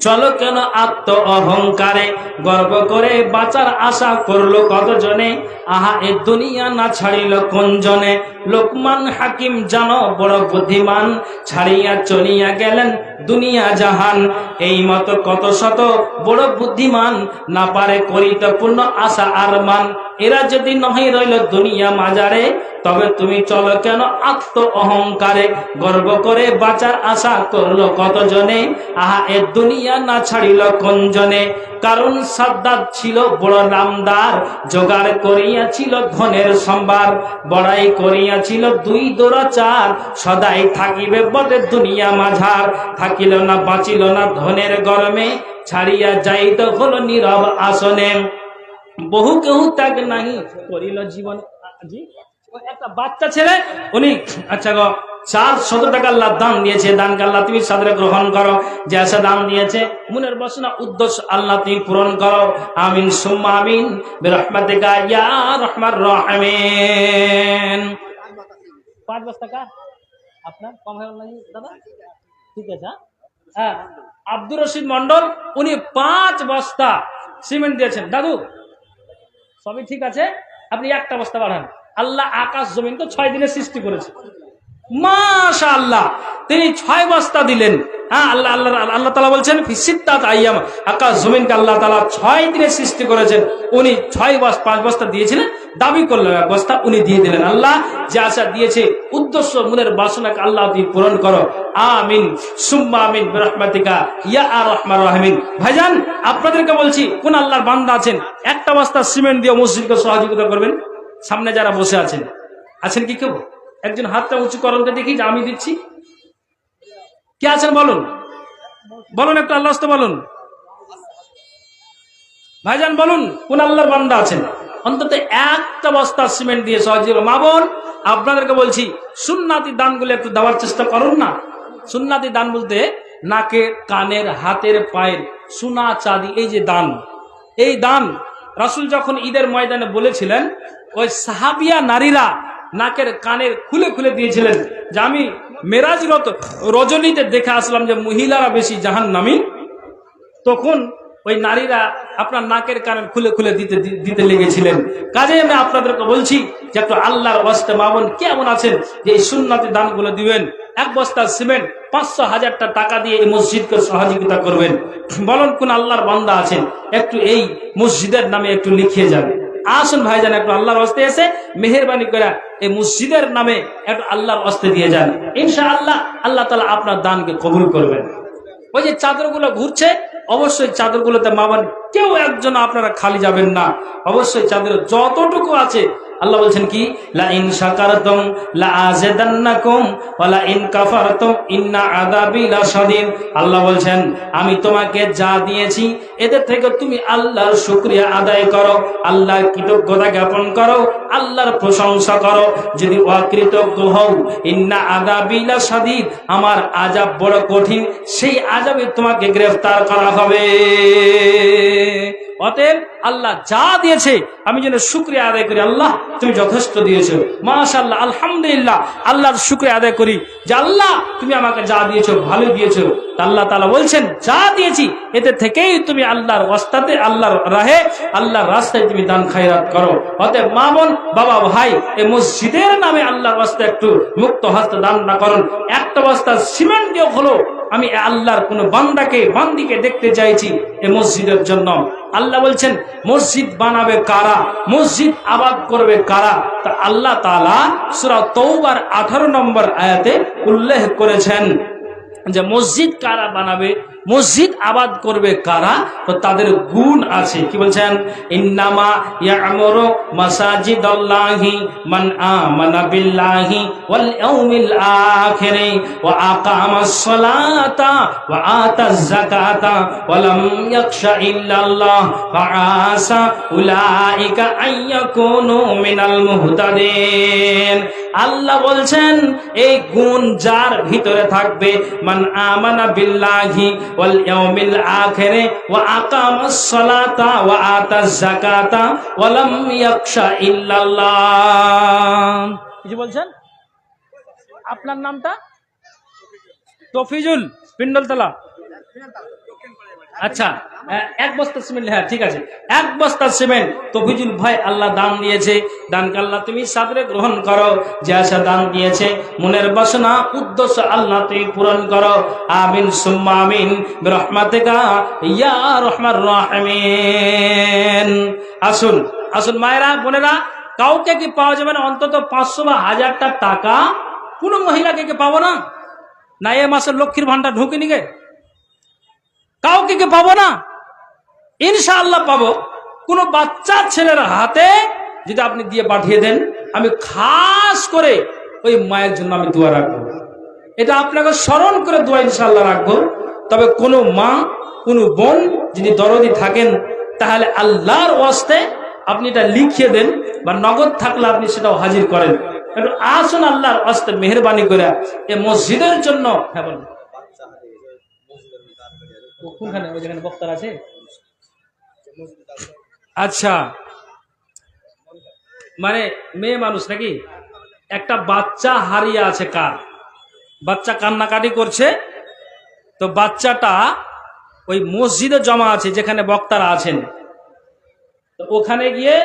চলো কেন আত্ম অহংকারে। গর্ব করে বাঁচার আশা করলো কতজনে, আহা এ দুনিয়া না ছাড়িল কোনজনে। লোকমান হাকিম জানো বড় বুদ্ধিমান, ছাড়িয়া চলিয়া গেলেন দুনিয়া জাহান। এই মতো কত শত বড় বুদ্ধিমান, না পারে করিতে পূর্ণ আশা আর মান। এরা যদি নহে রইল দুনিয়া মাজারে, তবে তুমি চলো কেন আত্ম অহংকারে। গর্ব করে বাঁচার আশা করলো কতজনে, আহা এ দুনিয়া না ছাড়িল কোনজনে। কারণ সাদ্দাত ছিল বড় নামদার, জোগাড় করিয়াছিল ধনের সম্ভার। বড়াই করিয়াছিল 2 দোরাচার, সদাই থাকিবে বটে দুনিয়া মাঝার। থাকিল না বাঁচিল না ধনের গরমে, ছাড়িয়া যাইতে হলো নীরব আসনে। বহু কেউ ত্যাগ নাহি করিল জীবন। জি, একটা বাচ্চা ছেলে, উনি আচ্ছা গো 400 টাকা আল্লাহ দান দিয়েছে। দানকে আল্লাহ তুমি সাদরে গ্রহণ করো। যে আশা দান দিয়েছে, মনের বাসনা উদ্দেশ্য আল্লাহ তুমি পূরণ করো। আমিন সুম্মা আমিন বিরহমাতিকা ইয়া আরহামার রাহিমিন। 5 বস্তা টাকা আপনার কম হয়ে গেল দাদা? ঠিক আছে, হ্যাঁ। আব্দুর রশিদ মন্ডল, উনি 5 বস্তা সিমেন্ট দিয়েছেন। দাদু সবই ঠিক আছে, আপনি 1টা বস্তা বাড়ান। আল্লাহ আকাশ জমিনকে 6 দিনে সৃষ্টি করেছে, মাশাআল্লাহ। তিনি 6 বস্তা দিলেন। হ্যাঁ, আল্লাহ তাআলা বলছেন ফিসিত্তাত আইয়াম, আকাশ জমিনকে আল্লাহ তাআলা 6 দিনে সৃষ্টি করেছেন। উনি 5 বস্তা দিয়েছিলেন, দাবি করলেন 1 বস্তা, উনি দিয়ে দিলেন। আল্লাহ যে আশা দিয়েছে উদ্দেশ্য মনের বাসনাকে আল্লাহ তুমি পূরণ করো। আমিন সুম্মা আমিন বিরহমাতিকা ইয়া আরহামার রাহিমিন। ভাইজান আপনাদেরকে বলছি, কোন আল্লাহর বান্দা আছেন 1টা বস্তা সিমেন্ট দিয়ে মসজিদকে সহযোগিতা করবেন? সামনে যারা বসে আছেন কি কেউ? একজন হাতটা উঁচু করেন তো দেখি, যে আমি দিচ্ছি। কে আছেন বলুন, বলুন একটু আল্লাহ বলুন। ভাইজান বলুন কোন আল্লাহর বান্দা আছেন অন্তত একটা বস্তা সিমেন্ট দিয়ে সহজে মা বোন আপনাদেরকে বলছি সুন্নাতি দানগুলো একটু দেওয়ার চেষ্টা করুন না। সুন্নাতি দান বলতে নাকের, কানের, হাতের, পায়ের সোনা চাঁদি, এই যে দান, এই দান রাসূল যখন ঈদের ময়দানে বলেছিলেন, ওই সাহাবিয়া নারীরা নাকের কানের খুলে খুলে দিয়েছিলেন যে আমি মেরাজরত রজনীতে দেখে আসলাম যে মহিলারা বেশি জাহান্নামী। তখন ওই নারীরা আপনার নাকের কানের খুলে খুলে দিতে লেগেছিলেন। কাজে আমি আপনাদেরকে বলছি যে একটু আল্লাহর ওয়াস্তে মা বোন কেমন আছেন যে এই সুন্নতি দানগুলো দিবেন। এক বস্তা সিমেন্ট 500,000টা টাকা দিয়ে এই মসজিদকে সহযোগিতা করবেন। বলুন কোন আল্লাহর বান্দা আছেন একটু এই মসজিদের নামে একটু লিখিয়ে যান। আসুন ভাইজান একটু আল্লাহর ওয়াস্তে এসে মেহেরবানি করে এই মসজিদের নামে একটু আল্লাহর ওয়াস্তে দিয়ে যান। ইনশাআল্লাহ আল্লাহ তাআলা আপনার দানকে কবুল করবেন। ওই যে চাদরগুলো ঘুরছে, অবশ্যই চাদরগুলোতে মা বোন কেউ একজন আপনারা খালি যাবেন না। অবশ্যই চাদর যতটুকু আছে আল্লাহ বলছেন কি, লা ইন শাকারতুম লা আযিদান্নাকুম ওয়া লা ইন কাফারতুম ইন্না আযাবি লাশাদীদ। আল্লাহ বলছেন আমি তোমাকে যা দিয়েছি এদের থেকে তুমি আল্লাহর শুকরিয়া আদায় করো, আল্লাহর কৃতজ্ঞতা জ্ঞাপন করো, আল্লাহর প্রশংসা করো। যদি অকৃতজ্ঞ হও, ইন্না আযাবি লাশাদীদ, আমার আযাব বড় কঠিন, সেই আযাবে তোমাকে গ্রেফতার করা হবে। অতএব আল্লাহ যা দিয়েছে আমি যেন শুকরিয়া আদায় করি। আল্লাহ তুমি যথেষ্ট দিয়েছো, মাশাআল্লাহ, আলহামদুলিল্লাহ, আল্লাহর শুকরিয়া আদায় করি যে আল্লাহ তুমি আমাকে যা দিয়েছো ভালো দিয়েছো। আল্লাহ তাআলা বলছেন যা দিয়েছি এতে থেকেই তুমি আল্লাহর ওয়াস্তাতে, আল্লাহর রাহে, আল্লাহর রাস্তায় তুমি দান খায়রাত করো। অতএব মা বোন, বাবা ভাই, এই মসজিদের নামে আল্লাহর রাস্তায় একটু মুক্ত হস্তে দান না করুন। একটা বস্তা সিমেন্ট দিয়ে হলো আমি আল্লাহর কোন বান্দিকে দেখতে চাইছি এই মসজিদের জন্য। আল্লাহ বলছেন মসজিদ বানাবে কারা, মসজিদ আবাদ করবে কারা? তা আল্লাহ তাআলা সূরা তাওবার 18 নম্বর আয়াতে উল্লেখ করেছেন যে মসজিদ কারা বানাবে, মসজিদ আবাদ করবে কারা? তো তাদের গুণ আছে। কি বলছেন? ইন্নামা ইয়া'মুরু মাসাজিদাল্লাহি মান আমানা বিল্লাহি ওয়াল ইয়াউমিল আখির ওয়া আকামাস সালাতা ওয়া আতাজ যাকাতা ওয়া লাম ইয়াখশা ইল্লাল্লাহ ফাআসা উলাইকা আইয়াকুনু মিনাল মুহতাদিন। আল্লাহ বলছেন এই গুণ যার ভিতরে থাকবে, মান আমানা বিল্লাহি ওয়াল ইয়াউমিল আখির ওয়া আকামাস সালাতা ওয়া আতাজ যাকাতা ওয়া লাম ইয়াখশা ইল্লাল্লাহ। কি বলছেন? আপনার নামটা? তফিজুল, পিন্ডলতলা। আচ্ছা, এক বস্তা সিমেন্ট, হ্যাঁ ঠিক আছে, এক বস্তা সিমেন্ট তফিজুল ভাই আল্লাহ দান দিয়েছে। দানকে আল্লাহ তুমি সাদরে গ্রহণ করো। যে আশা দান দিয়েছে, মনের বাসনা উদ্দেশ্য আল্লাহ তুমি পূরণ করো। আমিন সুম্মা আমিন বিরহমাতিকা ইয়া রহমান রাহিমিন। আসুন আসুন মায়েরা, বোনেরা, কাউকে কি পাওয়া যাবে না অন্তত 500 বা 1000টা টাকা? কোন মহিলাকে কি পাবো না? না এ মাসের লক্ষ্মীর ভান্ডার ঢুকেনি গে? কাউকে কি পাবো না? ইনশাআল্লাহ পাবো। কোন বাচ্চা ছেলের হাতে যদি আপনি দিয়ে পাঠিয়ে দেন, আমি খাস করে ওই মায়ের জন্য আমি দোয়া রাখবো। এটা আপনাকে স্মরণ করে দোয়া ইনশাআল্লাহ রাখবো। তবে কোনো মা, কোনো বোন যদি দরদি থাকেন, তাহলে আল্লাহর ওয়াস্তে আপনি এটা লিখিয়ে দেন, বা নগদ থাকলে আপনি সেটাও হাজির করেন। একটু আসুন আল্লাহর ওয়াস্তে মেহেরবানি করে এই মসজিদের জন্য। হ্যাঁ বলুন, কোনখানে? ওই যেখানে বক্তার আছে। আচ্ছা, মানে মেয়ে মানুষ নাকি? একটা বাচ্চা হারিয়ে আছে। কার বাচ্চা? কান্নাকাটি করছে। তো বাচ্চাটা ওই মসজিদে জমা আছে যেখানে বক্তারা আছেন। তো ওখানে গিয়ে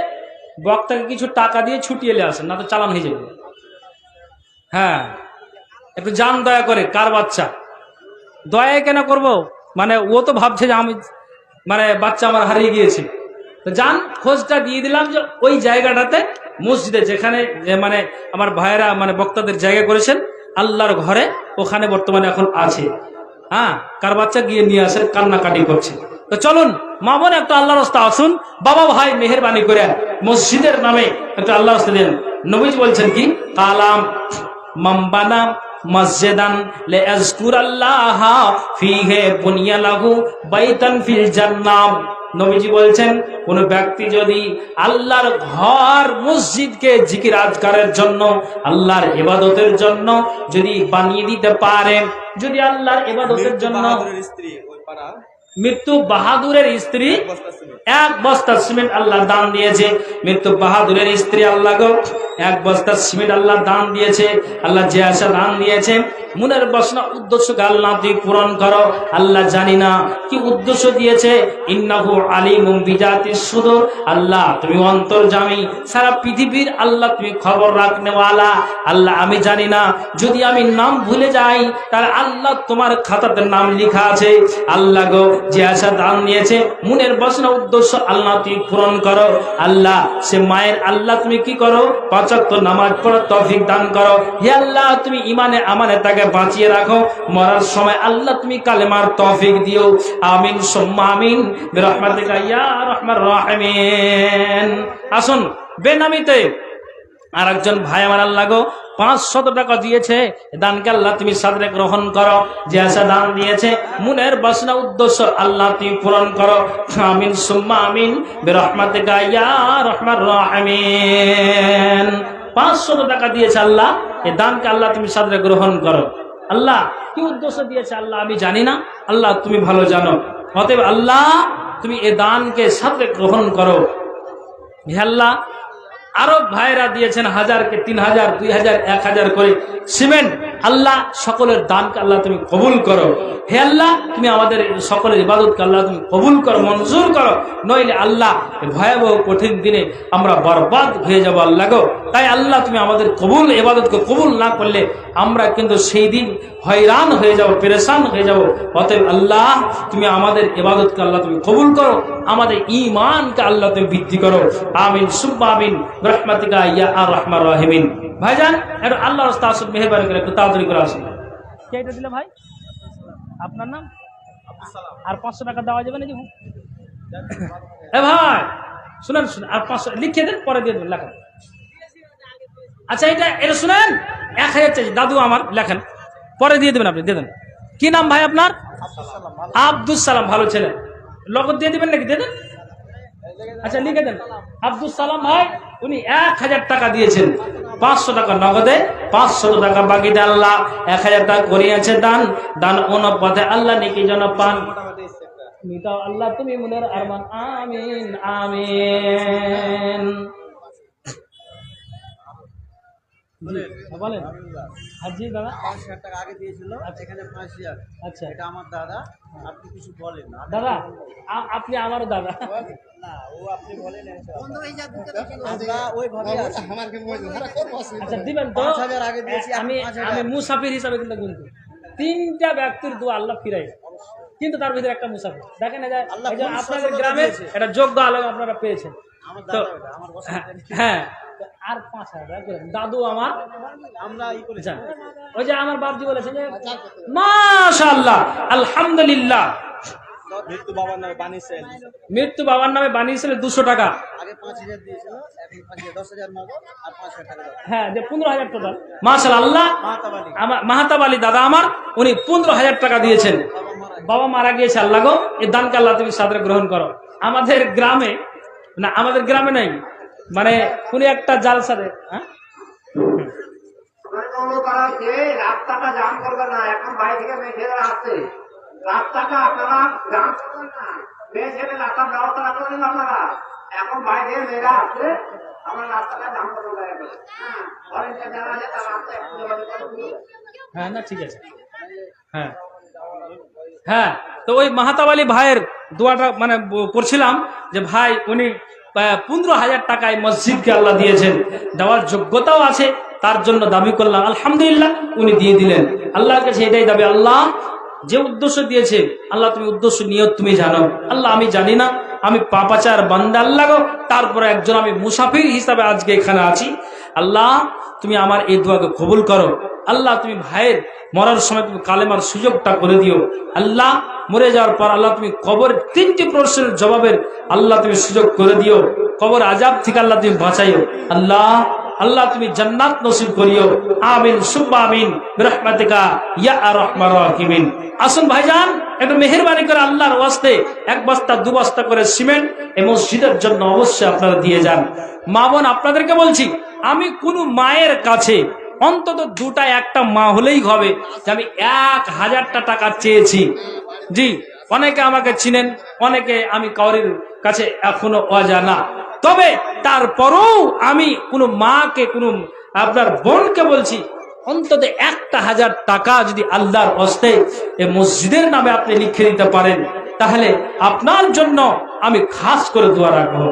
বক্তাকে কিছু টাকা দিয়ে ছুটিয়ে এলে আসেন, না তো চালান হয়ে যাবে। হ্যাঁ, একটু জান দয়া করে। কার বাচ্চা? দয়া কেন করব? মানে ও তো ভাবছে যে আমি, মানে বাচ্চা আমার হারিয়ে গিয়েছে। তো যান, খোঁজটা দিয়ে দিলাম যে ওই জায়গাটাতে মসজিদে, যেখানে মানে আমার ভাইয়েরা মানে বক্তাদের জায়গা করেছেন আল্লাহর ঘরে, ওখানে বর্তমানে এখন আছে। হ্যাঁ, কার বাচ্চা গিয়ে নিয়ে আসে, কান্নাকাটি করছে। তো চলুন মা বোন একটু আল্লাহর রাস্তা আসুন। বাবা ভাই মেহেরবানি করে মসজিদের নামে একটু আল্লাহর রাস্তা দেন। নবীজি বলছেন কি, কালাম মামবানা মসজিদান লিয়াযকুরাল্লাহ ফীহি বুনিয়া লাহু বাইতান ফিল জান্নাহ। নবীজি বলছেন কোন ব্যক্তি যদি আল্লাহর ঘর মসজিদকে জিকির আজকারের জন্য, আল্লাহর ইবাদতের জন্য যদি বানিয়ে দিতে পারে, যদি আল্লাহর ইবাদতের জন্য মৃত্যু বাহাদুরের স্ত্রী 1 বস্তা সিমেন্ট আল্লাহ দান দিয়েছে। মৃত্যু বাহাদুরের স্ত্রী আল্লাহ গো 1 বস্তা সিমেন্ট আল্লাহ দান দিয়েছে। আল্লাহ যে আশা দান দিয়েছে, মনের বাসনা উদ্দেশ্যকে আল্লাহ তুই পূরণ করো। আল্লাহ জানি না কি উদ্দেশ্য দিয়েছে, ইন্নাহু আলিমুম বিজাতিস সুদূর। আল্লাহ তুমি অন্তর্যামী, সারা পৃথিবীর আল্লাহ তুমি খবর রাখনেওয়ালা। আল্লাহ আমি জানি না, যদি আমি নাম ভুলে যাই তাহলে আল্লাহ তোমার খাতাতে নাম লেখা আছে। আল্লাহ গো যে আশা দান নিয়েছে, মনের বাসনা উদ্দেশ্য আল্লাহ তুমি পূরণ করো। আল্লাহ সে মায়ের আল্লাহ তুমি কি করো, 5 ওয়াক্ত নামাজ পড়ো তৌফিক দান করো। হে আল্লাহ তুমি ইমানে আমানে তাকে বাঁচিয়ে রাখো। মরার সময় আল্লাহ তুমি কালেমার তৌফিক দিও। আমিন সুম্মা আমিন বিরহমাতিকা ইয়া আরহামার রাহিমিন। আসুন বেনামিতে আর একজন ভাই আমার আল্লাহ গো 500 টাকা দিয়েছে, দানকে আল্লাহ তুমি সাদরে গ্রহণ করো। যে আশা দান দিয়েছে, মনের বাসনা উদ্দেশ্য আল্লাহ তুমি পূরণ করো। আমিন সুম্মা আমিন বিরহমাতিকা ইয়া আরহামার রাহিমিন। 500 টাকা দিয়েছে আল্লাহ, এই দানকে আল্লাহ তুমি সাদরে গ্রহণ করো। আল্লাহ কি উদ্দেশ্য দিয়েছে আল্লাহ আমি জানি না, আল্লাহ তুমি ভালো জানো। অতএব আল্লাহ তুমি এই দানকে সাদরে গ্রহণ করো। হে আল্লাহ আরব ভাইরা দিয়েছেন 1000কে 3000, 2000, 1000 করে সিমেন্ট। আল্লাহ সকলের দানকে আল্লাহ তুমি কবুল করো। হে আল্লাহ তুমি আমাদের সকলের ইবাদতকে আল্লাহ তুমি কবুল করো, মঞ্জুর করো। নইলে আল্লাহ ভয়াবহ কঠিন দিনে আমরা বরবাদ হয়ে যাবো আল্লাহ গো। তাই আল্লাহ তুমি আমাদের কবুল ইবাদতকে কবুল না করলে আমরা কিন্তু সেই দিন হয়রান হয়ে যাব, পেরেশান হয়ে যাব। অতএব আল্লাহ তুমি আমাদের ইবাদতকে আল্লাহ তুমি কবুল করো, আমাদের ঈমানকে আল্লাহ তুমি বৃদ্ধি করো। আমিন সুম্মা আমিন বিরহমাতিকা ইয়া আরহামার রাহিমিন। ভাইজান একটু আল্লাহর রাস্তায় আসুন, মেহেরবানি করে একটু তাড়াতাড়ি করে আসুন। কে এটা দিলে ভাই? আপনার নাম? আর 500 টাকা দেওয়া যাবে নাকি? এ ভাই শুনেন শুনেন, আর 500 লিখে দেন, পরে দিয়ে দেবেন, লেখেন। আচ্ছা এটা শুনেন, 1000 চাই দাদু আমার, লেখেন, পরে দিয়ে দেবেন। আপনি দিয়ে দেন। কি নাম ভাই আপনার? আব্দুল সালাম। ভালো ছেলে, লগত দিয়ে দিবেন নাকি? দিয়ে দেন। আচ্ছা লিখে দেন আব্দুল সালাম ভাই, উনি 1000 টাকা দিয়েছেন। 500 টাকা নগদে, 500 টাকা বাকিতে আল্লাহ 1000 টাকা করিয়েছে দান। দান অনুপাতে আল্লাহ নেকি যেন পান। মিটাও আল্লাহ তুমি মনের আরমান। আমিন আমিন। বলেন জি দাদা। 5000 টাকা আগে দিয়েছিল, এখানে 5000। আচ্ছা এটা আমার দাদা, আপনি কিছু বলেন না। দাদা আপনি আমারও দাদা। না ও আপনি বলেন, আমরা ওইভাবে আছি। আচ্ছা দিবেন তো। 5000 আগে দিয়েছি, আমি মুসাফির হিসাবে কিন্তু গুনতে 3টা ব্যক্তির দোয়া আল্লাহ ফিরাই, কিন্তু তার ভিতরে একটা মুসাফির দেখেন। আপনাদের গ্রামে একটা যোগ্য আলেম আপনারা পেয়েছেন তো। হ্যাঁ আর 5000 দাদু আমার, আমরা ই করেছি। ওই যে আমার বাপজি বলেছেন যে মাশাআল্লাহ আলহামদুলিল্লাহ, মৃত্যু বাবার নামে বানিয়েছেন। মৃত্যু বাবার নামে বানিয়েছিলেন 200 টাকা। আগে 5000 দিয়েছিল, এখন 10,000 নগদ আর 5000 টাকা। হ্যাঁ যে 15000 টোটাল। মাশাআল্লাহ আমার মাহাতাব আলী দাদা আমার, উনি 15000 টাকা দিয়েছেন। বাবা মারা গিয়েছে আল্লাহ গো, এই দানকে আল্লাহ তুমি সাদরে গ্রহণ করো। আমাদের গ্রামে না, আমাদের গ্রামে নাই, মানে উনি একটা জালসারে রাস্তাটা জাম করবে না। এখন বাইরে থেকে মেয়েছেরা আসছে, রাস্তাটা আপনারা জাম করবেন না। মেয়েছেলে রাস্তার ব্যবস্থা করবেন আপনারা। এখন বাইরে মেয়েরা আসছে, আমার রাস্তাটা জাম করবে। যারা আছে তারা রাস্তা একটু যোগাযোগ করবে। হ্যাঁ না ঠিক আছে। হ্যাঁ হ্যাঁ তো ওই মাহাতাব আলী ভাইয়ের দোয়াটা মানে করছিলাম যে ভাই উনি 15000 টাকায় মসজিদকে আল্লাহ দিয়েছেন, দেওয়ার যোগ্যতাও আছে, তার জন্য দাবি করলাম আলহামদুলিল্লাহ উনি দিয়ে দিলেন। আল্লাহর কাছে এটাই দাবি, আল্লাহ যে উদ্দেশ্য দিয়েছে আল্লাহ তুমি উদ্দেশ্য নিয়ত তুমি জানো। আল্লাহ আমি জানি না, আমি পাপাচার বান্দা আল্লাহ গো, তারপরে একজন আমি মুসাফির হিসাবে আজকে এখানে আছি। আল্লাহ তুমি আমার এই দোয়াকে কবুল করো। আল্লাহ তুমি ভাইয়ের মরার সময় তুমি কালেমার সুযোগটা করে দিও। আল্লাহ মরে যাওয়ার পর আল্লাহ তুমি কবর 3টি প্রশ্নের জবাবের আল্লাহ তুমি সুযোগ করে দিও। কবর আজাব থেকে আল্লাহ তুমি বাঁচাইও। আল্লাহ আল্লাহ তুমি জান্নাত নসিব করিও, আমিন সুম্মা আমিন বিরহমাতিকা ইয়া আরহামার রাহিমিন। আসুন ভাইজান, একটু মেহেরবানি করে আল্লাহর ওয়াস্তে 1 বস্তা 2 বস্তা করে সিমেন্ট এই মসজিদের জন্য অবশ্যই আপনারা দিয়ে যান। মা বোন, আপনাদেরকে বলছি, আমি কোন মায়ের কাছে অন্তত 2টা 1টা মা হলেই হবে যে আমি 1000টা টাকা চেয়েছি। জি, অনেকে আমাকে চিনেন, অনেকে আমি কাউরির কাছে এখনো অজানা, তবে তারপরেও আমি কোনো মাকে, কোনো আপনার বোনকে বলছি, অন্তত 1000 টাকা যদি আল্লাহর হস্তে এই মসজিদের নামে আপনি লিখে দিতে পারেন, তাহলে আপনার জন্য আমি খাস করে দোয়া রাখবো।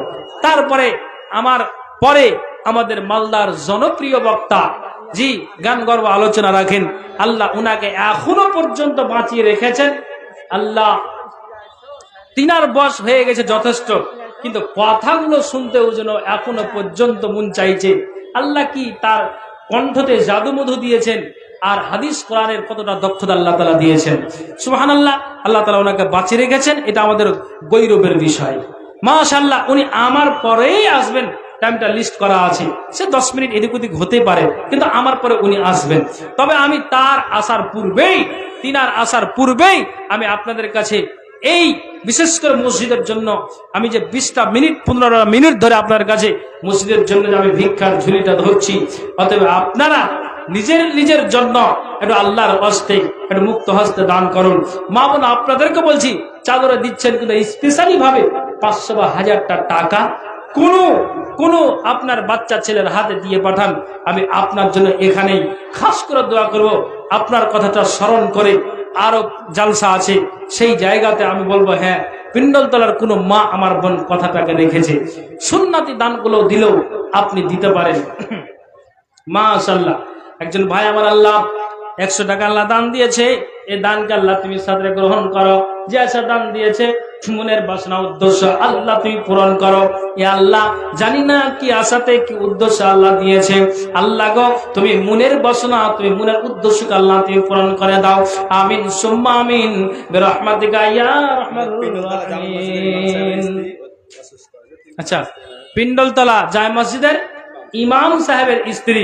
তারপরে আমার পরে আমাদের মালদার জনপ্রিয় বক্তা জি গান গর্ব আলোচনা রাখেন, আল্লাহ উনাকে এখনো পর্যন্ত বাঁচিয়ে রেখেছেন। আল্লাহ, তিনার বয়স হয়ে গেছে যথেষ্ট, কিন্তু কথাগুলো শুনতেও যেন এখনো পর্যন্ত মন চাইছে। আল্লাহ কি তার কণ্ঠতে জাদু মধু দিয়েছেন, আর হাদিস কোরআনের কতটা দক্ষতা আল্লাহ তাআলা দিয়েছেন। সুবহানাল্লাহ, আল্লাহ তাআলা ওনাকে বাঁচিয়ে রেখেছেন, এটা আমাদের গৌরবের বিষয়। মাশাআল্লাহ, উনি আমার পরেই আসবেন, টাইমটা লিস্ট করা আছে, সে 10 মিনিট এদিক ওদিক হতে পারে, কিন্তু আমার পরে উনি আসবেন। তবে আমি তার আসার পূর্বেই, তিনার আসার পূর্বেই আমি আপনাদের কাছে এই বিশেষ করে মসজিদের জন্য আমি যে 20টা মিনিট 15টা মিনিট ধরে আপনার কাছে মসজিদের জন্য আমি ভিক্ষার ঝুলিটা ধরছি, অতএব আপনারা নিজের জন্য একটু আল্লাহর হস্তে একটু মুক্ত হস্তে দান করুন। মা বোন, আপনাদেরকে বলছি, চাদরে দিচ্ছেন, কিন্তু স্পেশালি ভাবে 500 বা 1000টা টাকা কোনো আপনার বাচ্চা ছেলের হাতে দিয়ে পাঠান। আমি আপনার জন্য এখানেই খাস করে দোয়া করব। আপনার কথাটা স্মরণ করে আরো জালসা আছে, সেই জায়গাতে আমি বলবো, হ্যাঁ, পিণ্ডলতলার কোনো মা আমার বোন কথাটাকে রেখেছে, সুন্নাতি দানগুলো দিলেও আপনি দিতে পারেন। মাশাআল্লাহ, একজন ভাই আমার আল্লাহ 100 টাকা আল্লাহ দান দিয়েছে, এই দানকে আল্লাহ তুমি সাদরে গ্রহণ করো। যে আশা দান দিয়েছে, মনের বাসনা উদ্দেশ্য আল্লাহ তুমি পূরণ করো। এ আল্লাহ, জানি না কি আশাতে কি উদ্দেশ্য আল্লাহ দিয়েছে, আল্লাহ গো তুমি মনের বাসনা, তুমি মনের উদ্দেশ্যকে আল্লাহ তুমি পূরণ করে দাও। আমিন সুম্মা আমিন বিরহমাতিকা ইয়া আরহামার রাহিমিন। আচ্ছা, পিণ্ডলতলা জামে মসজিদের ইমাম সাহেবের স্ত্রী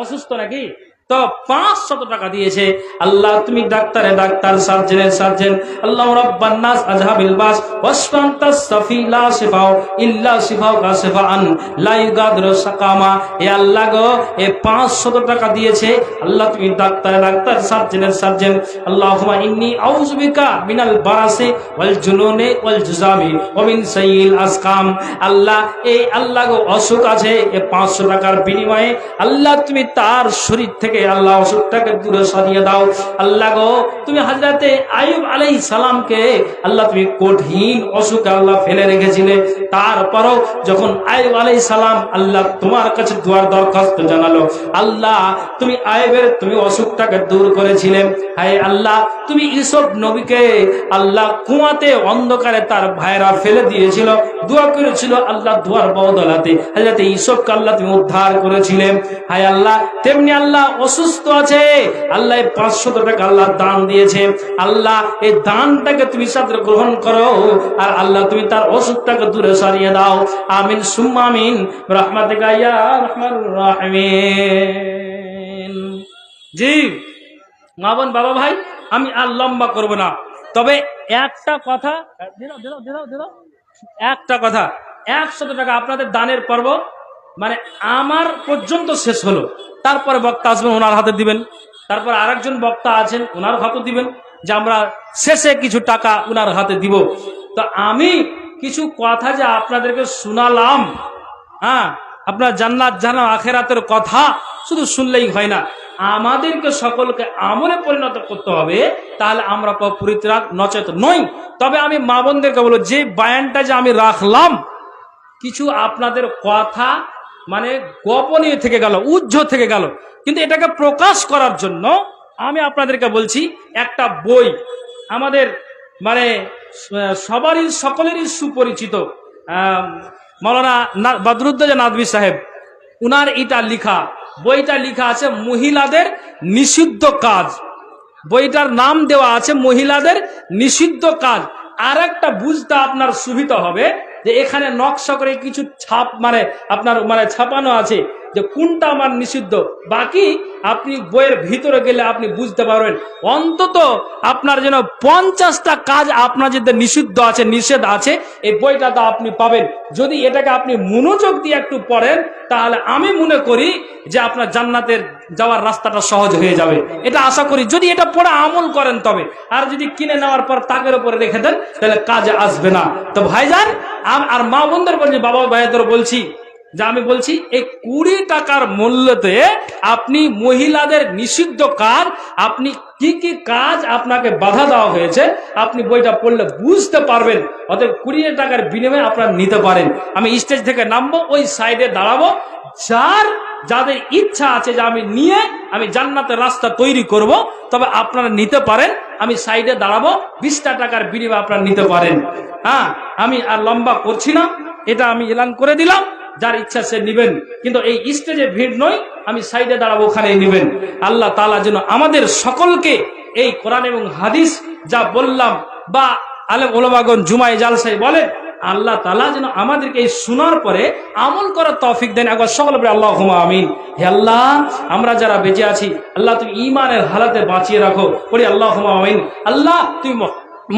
অসুস্থ নাকি, তো 500 টাকা দিয়েছে। আল্লাহ তুমি ডাক্তারে ডাক্তার, সার্জনের সার্জন, আল্লাহ রাব্বান নাস আজহাবিল বাস ওয়াসফান্তাস সাফি লা শিফাউ ইল্লা শিফাউ কা শিফাআন লা ইউগাদিরু সাকামা। এ আল্লাহ গো, এ 500 টাকা দিয়েছে, আল্লাহ তুমি ডাক্তারে ডাক্তার, সার্জনের সার্জন। আল্লাহুম্মা ইন্নী আউযু বিকা মিনাল বারাসি ওয়াল জুনুনি ওয়াল জুজামি ওয়া মিন সাইয়িল আসকাম। আল্লাহ, এই আল্লাহ গো অসুখ আছে, এ 500 টাকার বিনিময়ে আল্লাহ তুমি তার শরীর থেকে আল্লাহ অসুখটাকে দূরে সরিয়ে দাও। আল্লাহ গো, তুমি হযরতে আইয়ুব আলাইহিস সালামকে আল্লাহ তুমি কঠিন অসুখে আল্লাহ ফেলে রেখেছিলে, তারপরও যখন আইয়ুব আলাইহিস সালাম আল্লাহ তোমার কাছে দুয়ার দরখাস্ত জানালো, আল্লাহ তুমি আইয়ুবের তুমি অসুখটাকে দূর করেছিলে। হায় আল্লাহ, তুমি ইউসুফ নবীকে আল্লাহ কুয়াতে অন্ধকারে তার ভাইরা ফেলে দিয়েছিল, দোয়া করেছিল, আল্লাহ দুয়ার বদলাতে হযরতে ইউসুফকে আল্লাহ তুমি উদ্ধার করেছিলে। হায় আল্লাহ, তেমনি আল্লাহ অসুস্থ আছে, আল্লাহ 500 টাকা আল্লাহ দান দিয়েছে, আল্লাহ এই দানটাকে তুমি সাদরে গ্রহণ করো, আর আল্লাহ তুমি তার অসুখটাকে দূরে সরিয়ে দাও। আমিন সুম্মা আমিন বিরহমাতিকা ইয়া আরহামার রাহিমিন। জি মা বোন, বাবা ভাই, আমি আর লম্বা করব না, তবে একটা কথা, একটা কথা, 100 টাকা আপনাদের দানের পর্ব মানে আমার পর্যন্ত শেষ হলো, তারপরে বক্তা আসবেন, ওনার হাতে দিবেন, তারপর আরেকজন বক্তা আছেন, ওনার হাতে দিবেন, যে আমরা শেষে কিছু টাকা ওনার হাতে দিব। তো আমি কিছু কথা যে আপনাদেরকে শোনালাম, হ্যাঁ, আপনার জান্নাত জাহান্নাম আখিরাতের কথা শুধু শুনলেই হয় না, আমাদেরকে সকলকে আমলে পরিণত করতে হবে, তাহলে আমরা পরিত্রাগ নচেত নই। তবে আমি মা বোনদেরকে বলবো, যে বায়ানটা যে আমি রাখলাম, কিছু আপনাদের কথা মানে গোপনীয় থেকে গেল, উজ্জ্ব থেকে গেল, কিন্তু এটাকে প্রকাশ করার জন্য আমি আপনাদেরকে বলছি, একটা বই আমাদের মানে সবারই সকলেরই সুপরিচিত মাওলানা বদরুদ্দোজা নাদভী সাহেব, উনার এটা লিখা, বইটা লিখা আছে মহিলাদের নিষিদ্ধ কাজ। বইটার নাম দেওয়া আছে মহিলাদের নিষিদ্ধ কাজ। আর একটা বুঝতে আপনার সুবিধা হবে যে এখানে নকশা করে কিছু ছাপ মানে আপনার মানে ছাপানো আছে, যে কোনটা আমার নিষিদ্ধ। বাকি আপনি বইয়ের ভিতরে গেলে আপনি বুঝতে পারবেন অন্তত আপনার যেন 50টা কাজ আপনার যেটা নিষিদ্ধ আছে, নিষেধ আছে, এই বইটা তো আপনি পাবেন। যদি এটাকে আপনি মনোযোগ দিয়ে একটু পড়েন তাহলে আমি মনে করি যে আপনার জান্নাতের যাওয়ার রাস্তাটা সহজ হয়ে যাবে, এটা আশা করি, যদি এটা পড়ে আমল করেন তবে। আর যদি কিনে নেওয়ার পর তাকের উপরে রেখে দেন তাহলে কাজে আসবে না। তো ভাইজান আর মা বোনদের বলছি, বাবা ভাইদের বলছি যে আমি বলছি এই 20 টাকার মূল্যতে আপনি মহিলাদের নিষিদ্ধ কাজ, আপনি কি কি কাজ আপনাকে বাধা দেওয়া হয়েছে আপনি বইটা পড়লে বুঝতে পারবেন। অতএব 20 টাকার বিনিময়ে আপনারা নিতে পারেন। আমি স্টেজ থেকে নামবো, ওই সাইডে দাঁড়াবো, যাদের ইচ্ছা আছে যে আমি নিয়ে আমি জান্নাতের রাস্তা তৈরি করব, তবে আপনারা নিতে পারেন। আমি সাইডে দাঁড়াবো, 20টা টাকার বিনিময়ে আপনারা নিতে পারেন। হ্যাঁ, আমি আর লম্বা করছি না, এটা আমি এলান করে দিলাম, যার ইচ্ছা সে নিবেন, কিন্তু এই স্টেজে ভিড় নয়, আমি সাইডে দাঁড়াবো, ওখানেই নিবেন। আল্লাহ তাআলা যেন আমাদের সকলকে এই কোরআন এবং হাদিস যা বললাম, বা আলেম ওলামাগণ জুমায় জালসায় বলেন, আল্লাহ তাআলা যেন আমাদেরকে এই শোনার পরে আমল করার তৌফিক দেন। একবার সকলে বলে আল্লাহুম্মা আমিন। হে আল্লাহ, আমরা যারা বেঁচে আছি আল্লাহ তুমি ঈমানের হালাতে বাঁচিয়ে রাখো, বলি আল্লাহুম্মা আমিন। আল্লাহ তুমি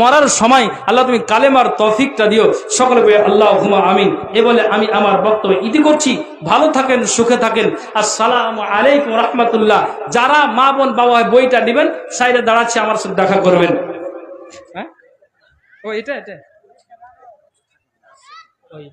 মরার সময় আল্লাহ তুমি কালেমার তৌফিকটা দিও, সকলে বলে আল্লাহুম্মা আমিন। এ বলে আমি আমার বক্তব্য ইতি করছি। ভালো থাকেন, সুখে থাকেন। আসসালামু আলাইকুম রাহমাতুল্লাহ। যারা মা বোন বাবা বইটা নেবেন সাইডে দাঁড়াচ্ছে, আমার সাথে দেখা করবেন। হ্যাঁ, ও এটা ওই